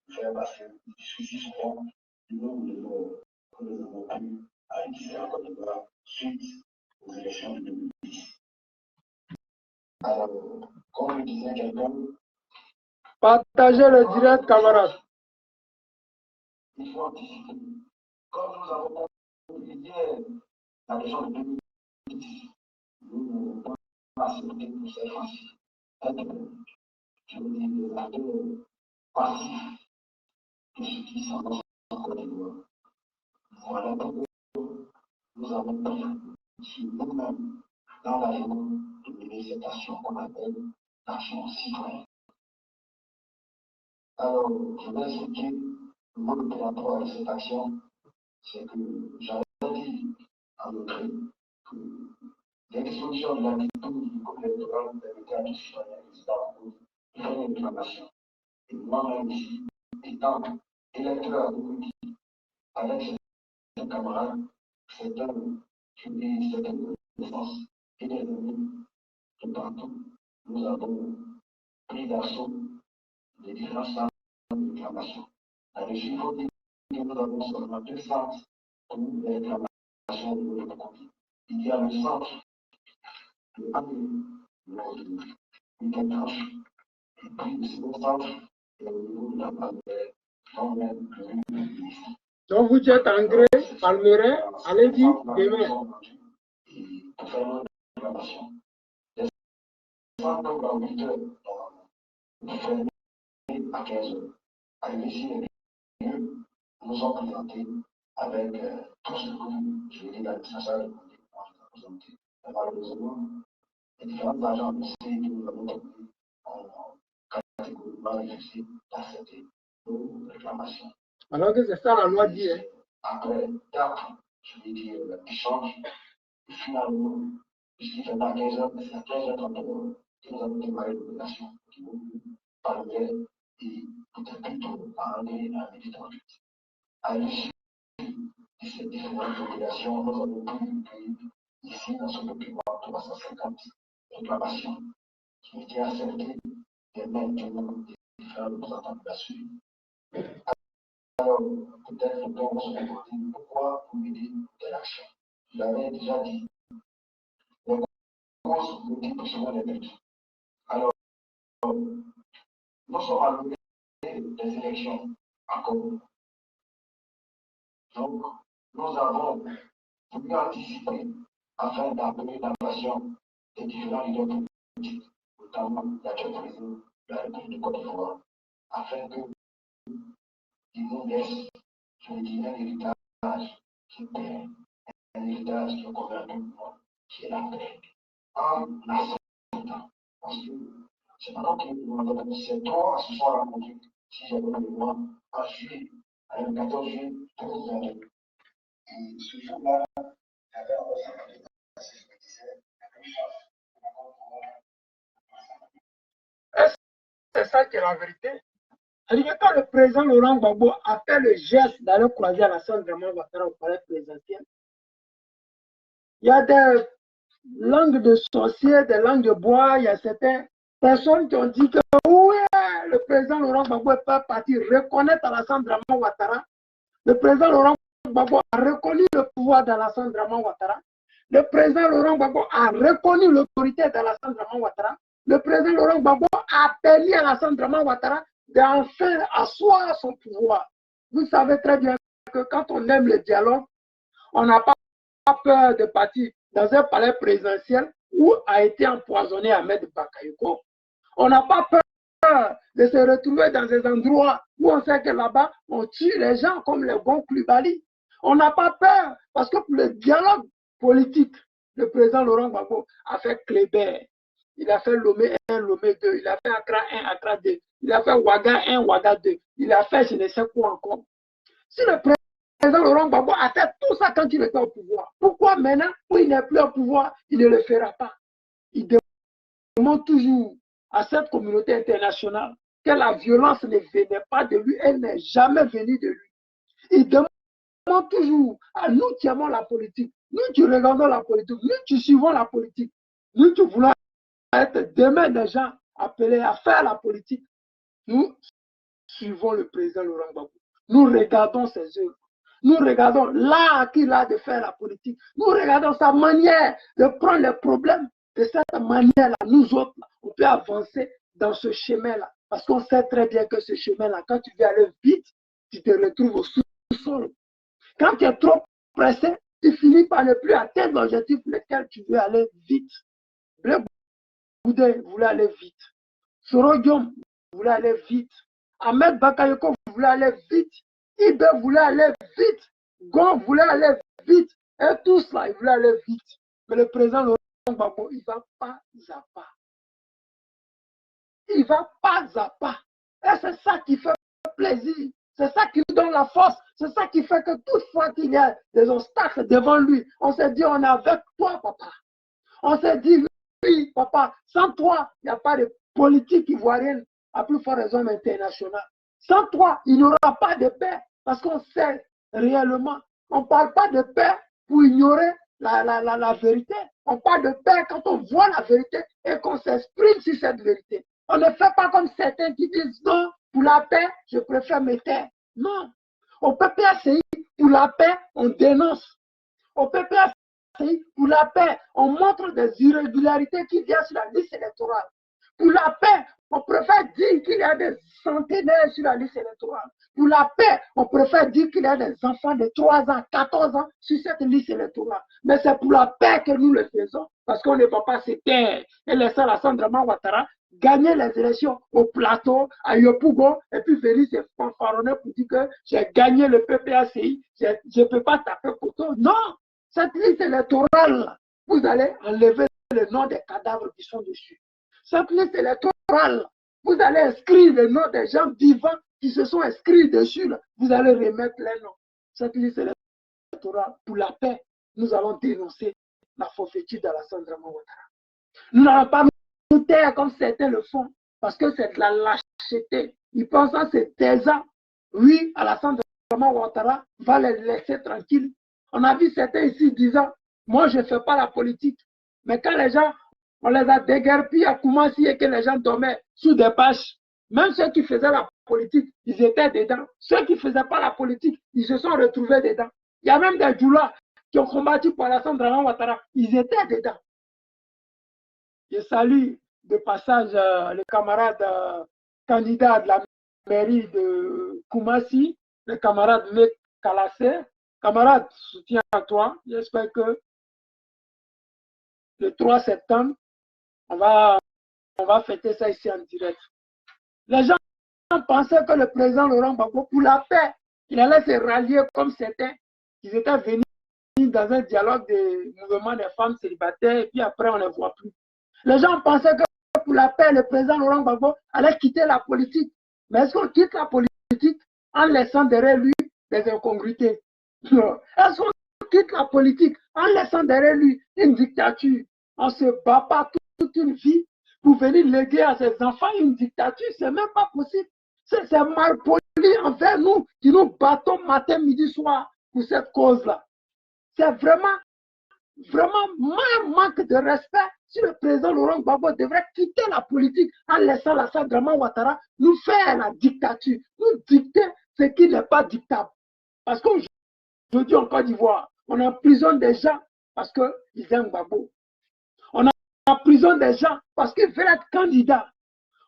faire passer, il suffit souvent du nombre de morts que nous avons pu à Haïti et en Côte d'Ivoire suite aux élections de 2010. Alors, comme le disait quelqu'un, partagez le direct, camarades. Il faut anticiper. Comme nous avons compris hier la région de 2010, nous n'avons pas accepté pour cette fois-ci être, je veux dire, des acteurs passifs de ce qui s'en passe en Côte d'Ivoire. Voilà pourquoi nous avons pris sur nous-mêmes dans la journée de mener cette action qu'on appelle l'action citoyenne. Alors, je vais expliquer le mode opératoire de cette action, c'est que j'avais dit à l'autre que les dispositions de l'article du code électoral permettaient à tout citoyen résident de faire une réclamation. Et moi-même ici, étant électeur à Burundi, avec ses camarades, c'est une connaissance et des amis de partout. Nous avons pris d'assaut les différents centres de réclamation. La régie, il faut dire que nous avons seulement deux centres pour les réclamations de notre côté. Il y a le centre de Amérique, lors de Iketanche, et puis le second centre est au niveau de la Palmeraie, quand même le ministre. Donc vous êtes en gré, Palmeraie, allez-y, demain. Et pour faire notre réclamation, les centres à 8 heures, nous fermés à 15 heures. Arrivé ici, les lieux nous sont présentés avec tout ce que je vais dire l'administration de présenté. Malheureusement, les différents agents de que nous avons trouvés ont catégoriquement refusé d'accepter nos réclamations. Alors que c'est ça la loi dit. Hein. Après 4, je vais dire, échanges, et finalement, puisqu'il fait pas 15 heures, mais c'est à 15h30 que nous avons démarré l'opération qui nous parlait et peut-être plutôt à 1h38. À l'issue de ces différentes opérations, nous avons pu recueillir ici dans ce document 350 réclamations qui ont été acceptées des mains du nombre des différents représentants de la Suisse. Alors, peut-être qu'on va se demander pourquoi vous mener telle action. Je l'avais déjà dit, les causes motivent souvent les buts. Alors, nous sommes à l'orée des élections en Congo. Donc, nous avons voulu anticiper afin d'appeler l'invasion des différents leaders politiques, notamment l'actuel président de la République de Côte d'Ivoire, afin qu'ils nous laissent, je veux dire, un héritage qui est un héritage qui est commun à tout le monde, qui est la paix. En acceptant, parce que c'est pendant que ces trois se sont rencontrés, si j'ai bonne mémoire, en juillet, le 14 juillet 2022. Et ce jour-là, j'avais enregistré parce que je me disais, C'est ça qui est la vérité. C'est-à-dire que quand le président Laurent Gbagbo a fait le geste d'aller croiser Alassane Dramane Ouattara au palais présidentiel, il y a des langues de sorciers, des langues de bois, il y a certaines personnes qui ont dit que oui, le président Laurent Gbagbo est pas parti reconnaître Alassane Dramane Ouattara. Le président Laurent Gbagbo a reconnu le pouvoir d'Alassane Dramane Ouattara. Le président Laurent Gbagbo a reconnu l'autorité d'Alassane Dramane Ouattara. Le président Laurent Gbagbo a permis à Alassane Dramane Ouattara d'enfin asseoir son pouvoir. Vous savez très bien que quand on aime le dialogue, on n'a pas peur de partir dans un palais présidentiel où a été empoisonné Ahmed Bakayoko. On n'a pas peur de se retrouver dans des endroits où on sait que là-bas, on tue les gens comme les bons Koulibaly. On n'a pas peur parce que pour le dialogue politique, le président Laurent Gbagbo a fait Kléber. Il a fait Lomé 1, Lomé 2. Il a fait Accra 1, Accra 2. Il a fait Ouaga 1, Ouaga 2. Il a fait je ne sais quoi encore. Si le président Laurent Gbagbo a fait tout ça quand il était au pouvoir, pourquoi maintenant, où il n'est plus au pouvoir, il ne le fera pas? Il demande toujours à cette communauté internationale que la violence ne venait pas de lui, elle n'est jamais venue de lui. Il demande toujours à nous qui aimons la politique, nous qui regardons la politique, nous qui suivons la politique, nous qui voulons être demain des gens appelés à faire la politique, nous suivons le président Laurent Gbagbo. Nous regardons ses œuvres. Nous regardons l'art qu'il a de faire la politique. Nous regardons sa manière de prendre les problèmes. De cette manière-là, nous autres, on peut avancer dans ce chemin-là. Parce qu'on sait très bien que ce chemin-là, quand tu veux aller vite, tu te retrouves au sous-sol. Quand tu es trop pressé, tu finis par ne plus atteindre l'objectif pour lequel tu veux aller vite. Blé Boudin voulait aller vite. Soro Diom voulait aller vite. Ahmed Bakayoko voulait aller vite. Ibe voulait aller vite. Gon voulait aller vite. Et tout cela, ils voulaient aller vite. Mais le président Laurent Gbagbo, il ne va pas à pas. Il ne va pas à pas. Et c'est ça qui fait plaisir. C'est ça qui nous donne la force. C'est ça qui fait que toutefois qu'il y a des obstacles devant lui, on s'est dit, on est avec toi, papa. On s'est dit, oui, papa, sans toi, il n'y a pas de politique ivoirienne, à plus forte raison internationale. Sans toi, il n'y aura pas de paix, parce qu'on sait réellement. On ne parle pas de paix pour ignorer la vérité. On parle de paix quand on voit la vérité et qu'on s'exprime sur cette vérité. On ne fait pas comme certains qui disent non, pour la paix, je préfère me taire. Non. Au PPACI, pour la paix, on dénonce. Au PPACI, pour la paix, on montre des irrégularités qui viennent sur la liste électorale. Pour la paix, on préfère dire qu'il y a des centenaires sur la liste électorale. Pour la paix, on préfère dire qu'il y a des enfants de 3 ans, 14 ans sur cette liste électorale. Mais c'est pour la paix que nous le faisons, parce qu'on ne va pas se taire et laisser Alassane Dramane Ouattara gagner les élections au plateau, à Yopougon, et puis venir se fanfaronner pour dire que j'ai gagné le PPACI, je ne peux pas taper couteau. Non, cette liste électorale, vous allez enlever le nom des cadavres qui sont dessus. Cette liste électorale, vous allez inscrire le nom des gens vivants qui se sont inscrits dessus. Là. Vous allez remettre les noms. Cette liste électorale, pour la paix, nous allons dénoncer la forfaiture d'Alassane Dramane Ouattara. Nous n'allons pas nous taire comme certains le font, parce que c'est de la lâcheté. Ils pensent que c'est taisant. Oui, Alassane Dramane Ouattara va les laisser tranquilles. On a vu certains ici disant, moi je ne fais pas la politique. Mais quand les gens, on les a déguerpis à Koumassi et que les gens dormaient sous des bâches, même ceux qui faisaient la politique, ils étaient dedans. Ceux qui ne faisaient pas la politique, ils se sont retrouvés dedans. Il y a même des Djoula qui ont combattu pour Alassane Dramane Ouattara. Ils étaient dedans. Je salue de passage le camarade candidat de la mairie de Koumassi, le camarade Mek Kalassé. Camarade, soutien à toi. J'espère que le 3 septembre, on va fêter ça ici en direct. Les gens pensaient que le président Laurent Gbagbo, pour la paix, il allait se rallier comme certains. Ils étaient venus dans un dialogue des mouvements des femmes célibataires et puis après on ne les voit plus. Les gens pensaient que pour la paix, le président Laurent Gbagbo allait quitter la politique. Mais est-ce qu'on quitte la politique en laissant derrière lui des incongruités? Est-ce qu'on quitte la politique en laissant derrière lui une dictature? On ne se bat pas toute une vie pour venir léguer à ses enfants une dictature. Ce n'est même pas possible. C'est mal poli envers nous qui nous battons matin, midi, soir pour cette cause-là. C'est vraiment un manque de respect si le président Laurent Gbagbo devrait quitter la politique en laissant Alassane Dramane Ouattara nous faire la dictature, nous dicter ce qui n'est pas dictable. Parce qu'aujourd'hui en Côte d'Ivoire, on emprisonne des gens parce qu'ils aiment Gbagbo. On emprisonne des gens parce qu'ils veulent être candidats.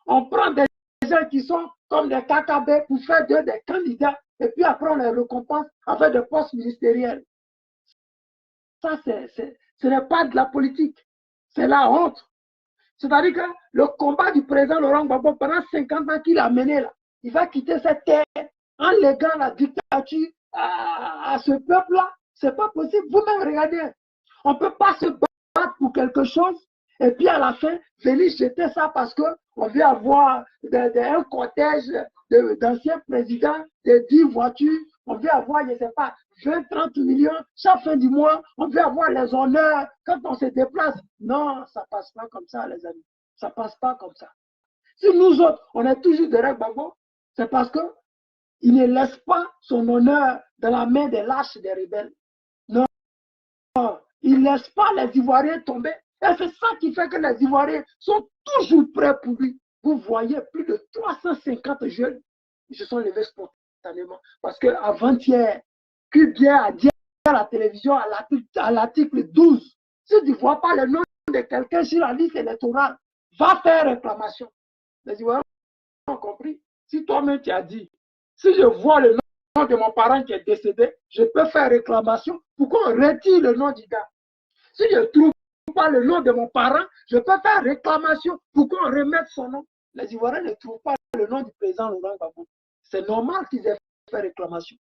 On prend des gens qui sont comme des KKB pour faire d'eux des candidats et puis après on les récompense avec des postes ministériels. Ça, ce n'est pas de la politique, c'est la honte. C'est-à-dire que le combat du président Laurent Gbagbo pendant 50 ans qu'il a mené là, il va quitter cette terre en léguant la dictature à ce peuple-là. C'est pas possible. Vous-même, regardez, on ne peut pas se battre pour quelque chose et puis à la fin, venir jeter ça parce qu'on veut avoir un cortège d'anciens présidents, de 10 voitures. On veut avoir, je ne sais pas, 20, 30 millions chaque fin du mois. On veut avoir les honneurs quand on se déplace. Non, ça ne passe pas comme ça, les amis. Ça ne passe pas comme ça. Si nous autres, on est toujours derrière Gbagbo, c'est parce qu'il ne laisse pas son honneur dans la main des lâches, des rebelles. Non, il ne laisse pas les Ivoiriens tomber. Et c'est ça qui fait que les Ivoiriens sont toujours prêts pour lui. Vous voyez, plus de 350 jeunes, ils se sont levés spontanément. Parce qu'avant-hier, Kubien a dit à la télévision, à l'article 12, si tu ne vois pas le nom de quelqu'un sur la liste électorale, va faire réclamation. Les Ivoiriens ont compris. Si toi-même tu as dit, si je vois le nom de mon parent qui est décédé, je peux faire réclamation pour qu'on retire le nom du gars. Si je ne trouve pas le nom de mon parent, je peux faire réclamation pour qu'on remette son nom. Les Ivoiriens ne trouvent pas le nom du président Laurent Gbagbo. C'est normal qu'ils aient fait réclamation.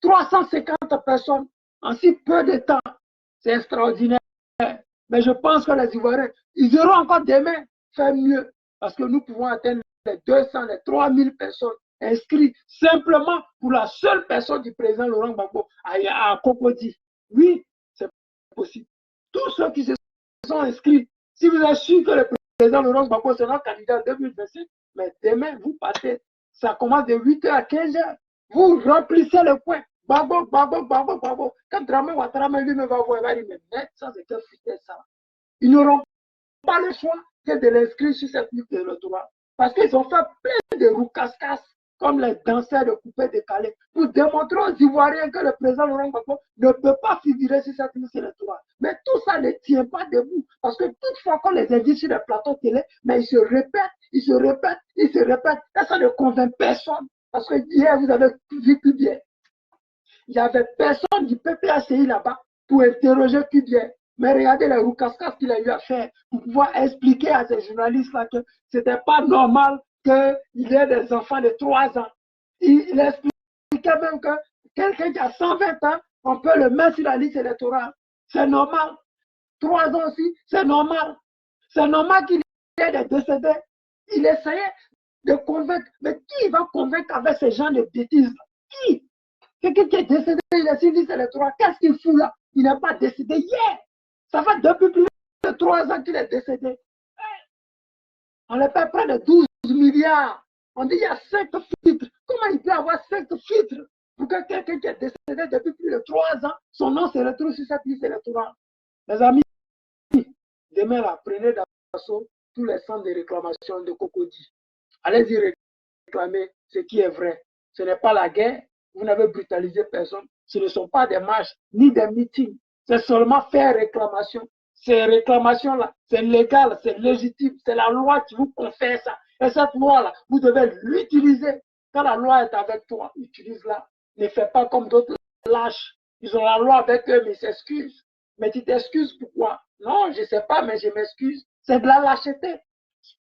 350 personnes en si peu de temps, c'est extraordinaire. Mais je pense que les Ivoiriens, ils auront encore demain faire mieux parce que nous pouvons atteindre les 200, les 3000 personnes inscrites simplement pour la seule personne du président Laurent Gbagbo à Cocody. Oui, c'est possible. Tous ceux qui se sont inscrits, si vous êtes sûr que le président Laurent Gbagbo sera candidat en 2026, mais demain, vous partez. Ça commence de 8h à 15h. Vous remplissez le point. Gbagbo. Quand Dramane Ouattara lui-même va voir, il va dire, mais ça, c'est que foutait ça. Ils n'auront pas le choix que de l'inscrire sur cette liste électorale. Parce qu'ils ont fait plein de roucascas, comme les danseurs de coupé décalé, pour démontrer aux Ivoiriens que le président Laurent Gbagbo ne peut pas figurer sur cette liste électorale. Mais tout ça ne tient pas debout. Parce que toutefois qu'on les invite sur les plateaux télé, mais ils se répètent. Et ça ne convainc personne. Parce que hier, vous avez vu Kubien. Il n'y avait personne du PPACI là-bas pour interroger Kubien. Mais regardez les roucascas qu'il a eu à faire pour pouvoir expliquer à ces journalistes-là que ce n'était pas normal qu'il y ait des enfants de 3 ans. Il expliquait même que quelqu'un qui a 120 ans, on peut le mettre sur la liste électorale. C'est normal. 3 ans aussi, c'est normal. C'est normal qu'il y ait des décédés. Il essayait de convaincre. Mais qui va convaincre avec ces gens de bêtises? Qui? Quelqu'un qui est décédé, il est sur la liste électorale. Qu'est-ce qu'il fout là? Il n'est pas décédé hier. Ça fait depuis plus de 3 ans qu'il est décédé. On le paie près de 12 milliards. On dit qu'il y a 5 filtres. Comment il peut y avoir 5 filtres pour que quelqu'un qui est décédé depuis plus de 3 ans, son nom se retrouve sur cette liste électorale? Les amis, demain, là, prenez d'assaut tous les centres de réclamation de Cocody. Allez-y réclamer ce qui est vrai. Ce n'est pas la guerre. Vous n'avez brutalisé personne. Ce ne sont pas des marches ni des meetings. C'est seulement faire réclamation. Ces réclamations-là, c'est légal, c'est légitime. C'est la loi qui vous confère ça. Et cette loi-là, vous devez l'utiliser. Quand la loi est avec toi, utilise-la. Ne fais pas comme d'autres lâches. Ils ont la loi avec eux, mais ils s'excusent. Mais tu t'excuses pourquoi? Non, je ne sais pas, mais je m'excuse. C'est de la lâcheté.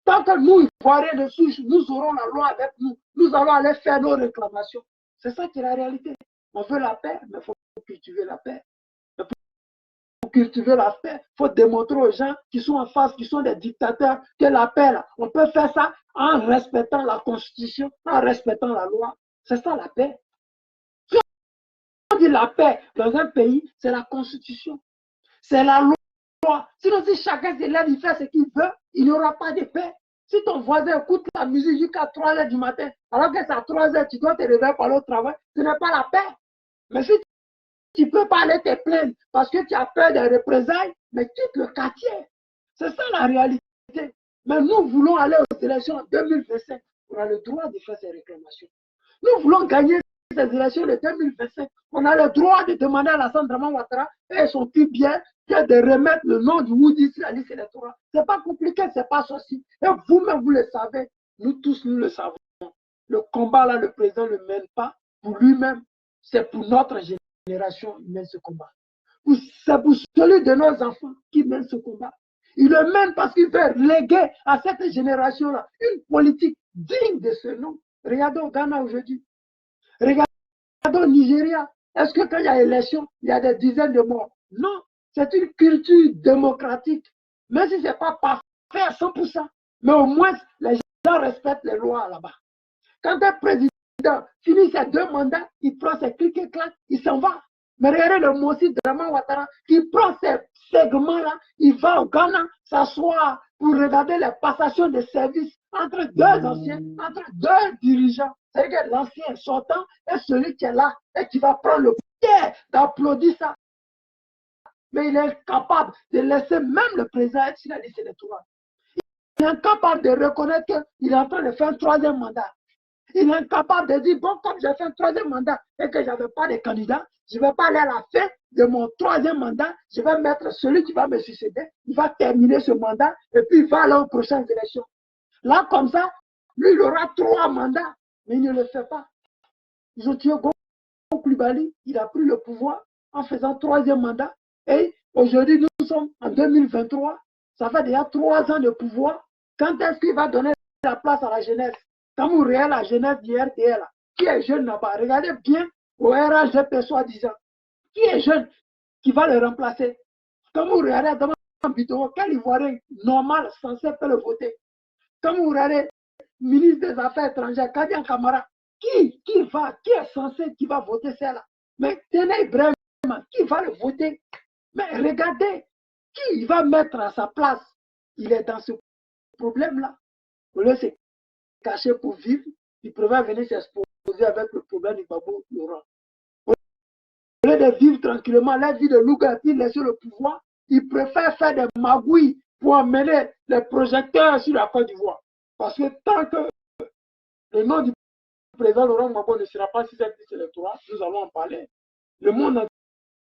Tant que nous, Ivoiriens de souche, nous aurons la loi avec nous. Nous allons aller faire nos réclamations. C'est ça qui est la réalité. On veut la paix, mais il faut cultiver la paix. Pour cultiver la paix, il faut démontrer aux gens qui sont en face, qui sont des dictateurs, que la paix, là, on peut faire ça en respectant la Constitution, en respectant la loi. C'est ça la paix. Si on dit la paix dans un pays, c'est la Constitution. C'est la loi. Sinon, si chacun se lève, il fait ce qu'il veut, il n'y aura pas de paix. Si ton voisin écoute la musique jusqu'à 3 h du matin, alors que c'est à 3 h, tu dois te réveiller pour aller au travail, ce n'est pas la paix. Mais si tu ne peux pas aller te plaindre parce que tu as peur des représailles, mais quitte le quartier. C'est ça la réalité. Mais nous voulons aller aux élections en 2025. On a le droit de faire ces réclamations. Nous voulons gagner ces élections de 2025. On a le droit de demander à la Draman Ouattara et son type bien de remettre le nom du Woudi sur la liste électorale. Ce n'est pas compliqué, ce n'est pas ceci. Et vous-même, vous le savez. Nous tous, nous le savons. Le combat là, le président ne le mène pas pour lui-même. C'est pour notre génération qu'il mène ce combat. C'est pour celui de nos enfants qui mène ce combat. Il le mène parce qu'il veut léguer à cette génération-là une politique digne de ce nom. Regardons au Ghana aujourd'hui. Regardons au Nigeria. Est-ce que quand il y a élection, il y a des dizaines de morts? Non, c'est une culture démocratique. Même si ce n'est pas parfait à 100%, mais au moins les gens respectent les lois là-bas. Quand un président finit ses 2 mandats, il prend ses clics et claques, il s'en va. Mais regardez le Mossi Draman Ouattara qui prend ces segments-là, il va au Ghana s'asseoir pour regarder les passations de services entre 2 anciens, entre 2 dirigeants. C'est-à-dire que l'ancien sortant et celui qui est là et qui va prendre le pied d'applaudir ça. Mais il est incapable de laisser même le président être sur la liste électorale. Il est incapable de reconnaître qu'il est en train de faire un 3e mandat. Il est incapable de dire, bon, comme j'ai fait un 3e mandat et que je n'avais pas de candidat, je ne vais pas aller à la fin de mon 3e mandat, je vais mettre celui qui va me succéder, il va terminer ce mandat et puis il va aller aux prochaines élections. Là, comme ça, lui, il aura 3 mandats, mais il ne le fait pas. Ils ont tué Goko Coulibaly, il a pris le pouvoir en faisant 3e mandat et aujourd'hui, nous sommes en 2023, ça fait déjà 3 ans de pouvoir. Quand est-ce qu'il va donner la place à la jeunesse? Quand vous regardez la jeunesse du RTL, qui est jeune là-bas, regardez bien au RHDP soi-disant. Qui est jeune qui va le remplacer? Quand vous regardez dans un vidéo, quel Ivoirien normal, censé peut le voter? Quand vous regardez le ministre des Affaires étrangères, Kadian Kamara, qui est censé, qui va voter celle-là? Mais Téné Ibrahim, qui va le voter? Mais regardez, qui va mettre à sa place? Il est dans ce problème-là. Au lieu de se cacher pour vivre, il préfère venir s'exposer avec le problème du Gbagbo Laurent. Au lieu de vivre tranquillement la vie de Louga et laisser le pouvoir, il préfère faire des magouilles pour amener les projecteurs sur la Côte d'Ivoire. Parce que tant que le nom du président Laurent Gbagbo ne sera pas sur cette liste électorale, nous allons en parler. Le monde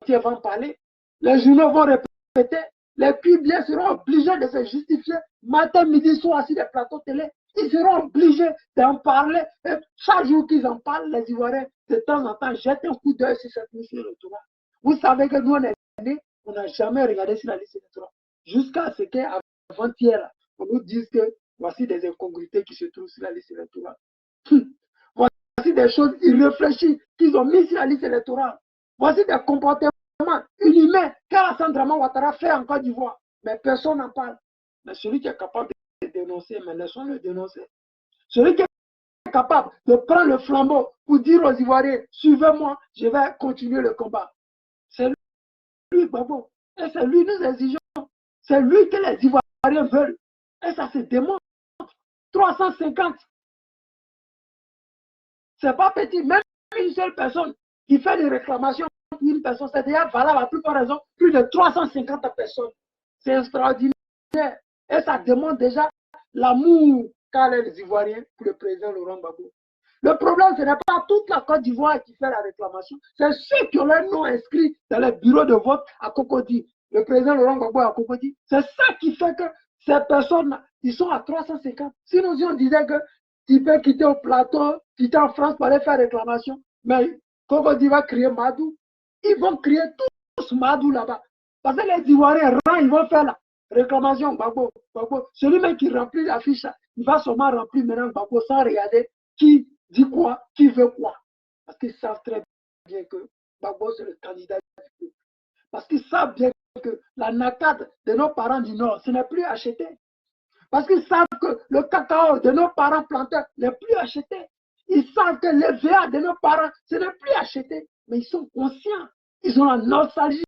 entier va en parler. Les journaux vont répéter. Les publics seront obligés de se justifier matin, midi, soir sur des plateaux télé. Ils seront obligés d'en parler. Et chaque jour qu'ils en parlent, les Ivoiriens, de temps en temps, jettent un coup d'œil sur cette liste électorale. Vous savez que nous, on est nés, on n'a jamais regardé sur la liste électorale. Jusqu'à ce qu'avant-hier, on nous dise que voici des incongruités qui se trouvent sur la liste électorale. Voici des choses irréfléchies qu'ils ont mis sur la liste électorale. Voici des comportements inhumains qu'Alassane Draman Ouattara fait en Côte d'Ivoire. Mais personne n'en parle. Mais celui qui est capable de dénoncer, mais laissons-le dénoncer. Celui qui est capable de prendre le flambeau pour dire aux Ivoiriens, suivez-moi, je vais continuer le combat. C'est lui, Gbagbo. Et c'est lui, nous exigeons. C'est lui que les Ivoiriens veulent. Et ça se démontre. 350. C'est pas petit. Même une seule personne qui fait des réclamations pour une personne, c'est déjà valable à plus de raison, plus de 350 personnes. C'est extraordinaire. Et ça démontre déjà l'amour qu'a les Ivoiriens pour le président Laurent Gbagbo. Le problème, ce n'est pas toute la Côte d'Ivoire qui fait la réclamation, c'est ceux qui ont leur nom inscrit dans les bureaux de vote à Cocody. Le président Laurent Gbagbo à Cocody. C'est ça qui fait que ces personnes, ils sont à 350. Sinon, si on disait que tu peux quitter au plateau, quitter en France pour aller faire réclamation, mais Cocody va crier Madou. Ils vont crier tous Madou là-bas. Parce que les Ivoiriens, ils vont faire la réclamation Gbagbo. Celui même qui remplit la fiche, il va seulement remplir maintenant Gbagbo sans regarder qui dit quoi, qui veut quoi. Parce qu'ils savent très bien que Gbagbo c'est le candidat du peuple. Parce qu'ils savent bien que la nacade de nos parents du Nord, ce n'est plus acheté. Parce qu'ils savent que le cacao de nos parents planteurs n'est plus acheté. Ils savent que les VA de nos parents, ce n'est plus acheté. Mais ils sont conscients. Ils ont la nostalgie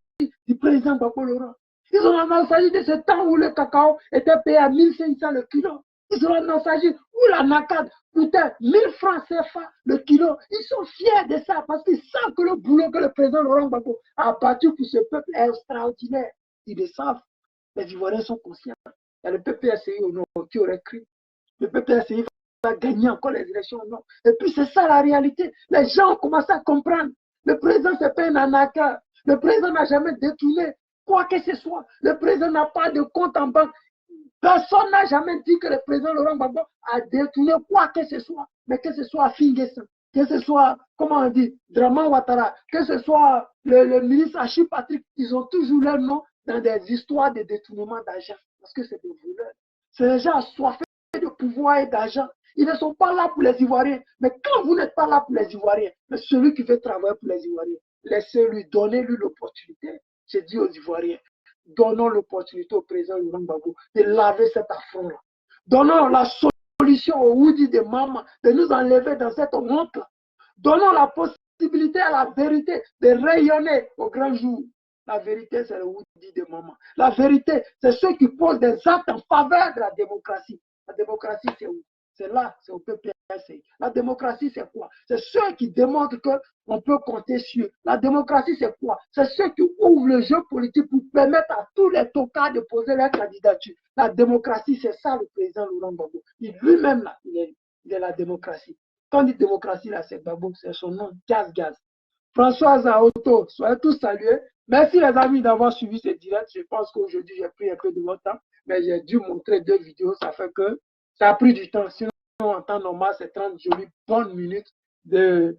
du président Gbagbo Laurent. Ils ont la nostalgie de ce temps où le cacao était payé à 1500 le kilo. la nostalgie ou la NACAD, putain, 1000 francs CFA le kilo. Ils sont fiers de ça parce qu'ils savent que le boulot que le président Laurent Gbagbo a battu pour ce peuple est extraordinaire. Ils le savent. Les Ivoiriens sont conscients. Il y a le PPSI au nord qui aurait cru. Le PPSI va gagner encore les élections au nord. Et puis c'est ça la réalité. Les gens ont commencé à comprendre. Le président, c'est pas un anaka. Le président n'a jamais détourné quoi que ce soit. Le président n'a pas de compte en banque. Personne n'a jamais dit que le président Laurent Gbagbo a détourné quoi que ce soit. Mais que ce soit Finguessan, que ce soit, comment on dit, Draman Ouattara, que ce soit le ministre Achille Patrick, ils ont toujours leur nom dans des histoires de détournement d'argent. Parce que c'est des voleurs. C'est des gens assoiffés de pouvoir et d'argent. Ils ne sont pas là pour les Ivoiriens. Mais quand vous n'êtes pas là pour les Ivoiriens, mais celui qui veut travailler pour les Ivoiriens, laissez-lui, donnez-lui l'opportunité. J'ai dit aux Ivoiriens, donnons l'opportunité au président Laurent Gbagbo de laver cet affront-là. Donnons la solution au Woody de Maman de nous enlever dans cette honte-là. Donnons la possibilité à la vérité de rayonner au grand jour. La vérité, c'est le Woody de Maman. La vérité, c'est ceux qui posent des actes en faveur de la démocratie. La démocratie, c'est où? C'est là, c'est au PPSI. La démocratie, c'est quoi? C'est ceux qui démontrent qu'on peut compter sur eux. La démocratie, c'est quoi? C'est ceux qui ouvrent le jeu politique pour permettre à tous les tocards de poser leur candidature. La démocratie, c'est ça le président Laurent Gbagbo. Lui-même, là, il est la démocratie. Quand on dit démocratie, là, c'est Gbagbo, c'est son nom, Gaz. Françoise Aoto, soyez tous salués. Merci les amis d'avoir suivi ce direct. Je pense qu'aujourd'hui, j'ai pris un peu de votre temps, mais j'ai dû montrer 2 vidéos. Ça fait que ça a pris du temps. Sinon, en temps normal, c'est 30 jolies bonnes minutes de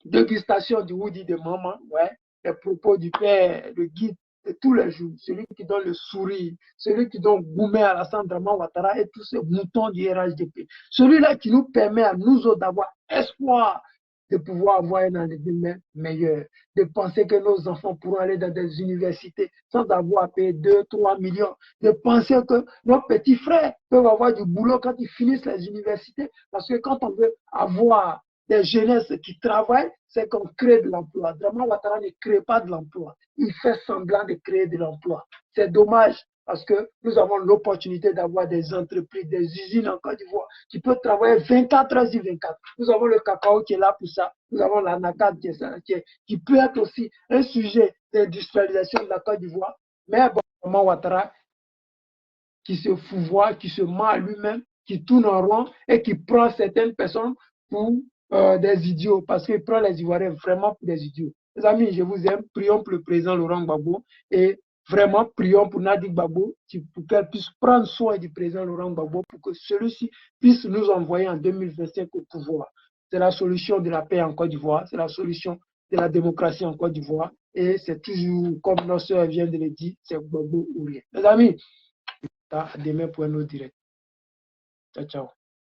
dégustation du Woody de Maman. Ouais, les propos du père, le guide de tous les jours. Celui qui donne le sourire, celui qui donne gourmet à la Draman Ouattara et tous ces moutons du RHDP. Celui-là qui nous permet à nous autres d'avoir espoir de pouvoir avoir un lendemain meilleur, de penser que nos enfants pourront aller dans des universités sans avoir à payer 2-3 millions, de penser que nos petits frères peuvent avoir du boulot quand ils finissent les universités, parce que quand on veut avoir des jeunesses qui travaillent, c'est qu'on crée de l'emploi. Draman Ouattara ne crée pas de l'emploi, il fait semblant de créer de l'emploi. C'est dommage. Parce que nous avons l'opportunité d'avoir des entreprises, des usines en Côte d'Ivoire qui peuvent travailler 24 heures sur 24. Nous avons le cacao qui est là pour ça. Nous avons la NACAD qui peut être aussi un sujet d'industrialisation de la Côte d'Ivoire. Mais Draman Ouattara qui se fouvoie, qui se ment à lui-même, qui tourne en rond et qui prend certaines personnes pour des idiots. Parce qu'il prend les Ivoiriens vraiment pour des idiots. Les amis, je vous aime. Prions pour le président Laurent Gbagbo et vraiment, prions pour Nadi Gbagbo pour qu'elle puisse prendre soin du président Laurent Gbagbo pour que celui-ci puisse nous envoyer en 2025 au pouvoir. C'est la solution de la paix en Côte d'Ivoire, c'est la solution de la démocratie en Côte d'Ivoire et c'est toujours, comme nos soeurs viennent de le dire, c'est Gbagbo ou rien. Les amis, à demain pour un autre direct. Ciao, ciao.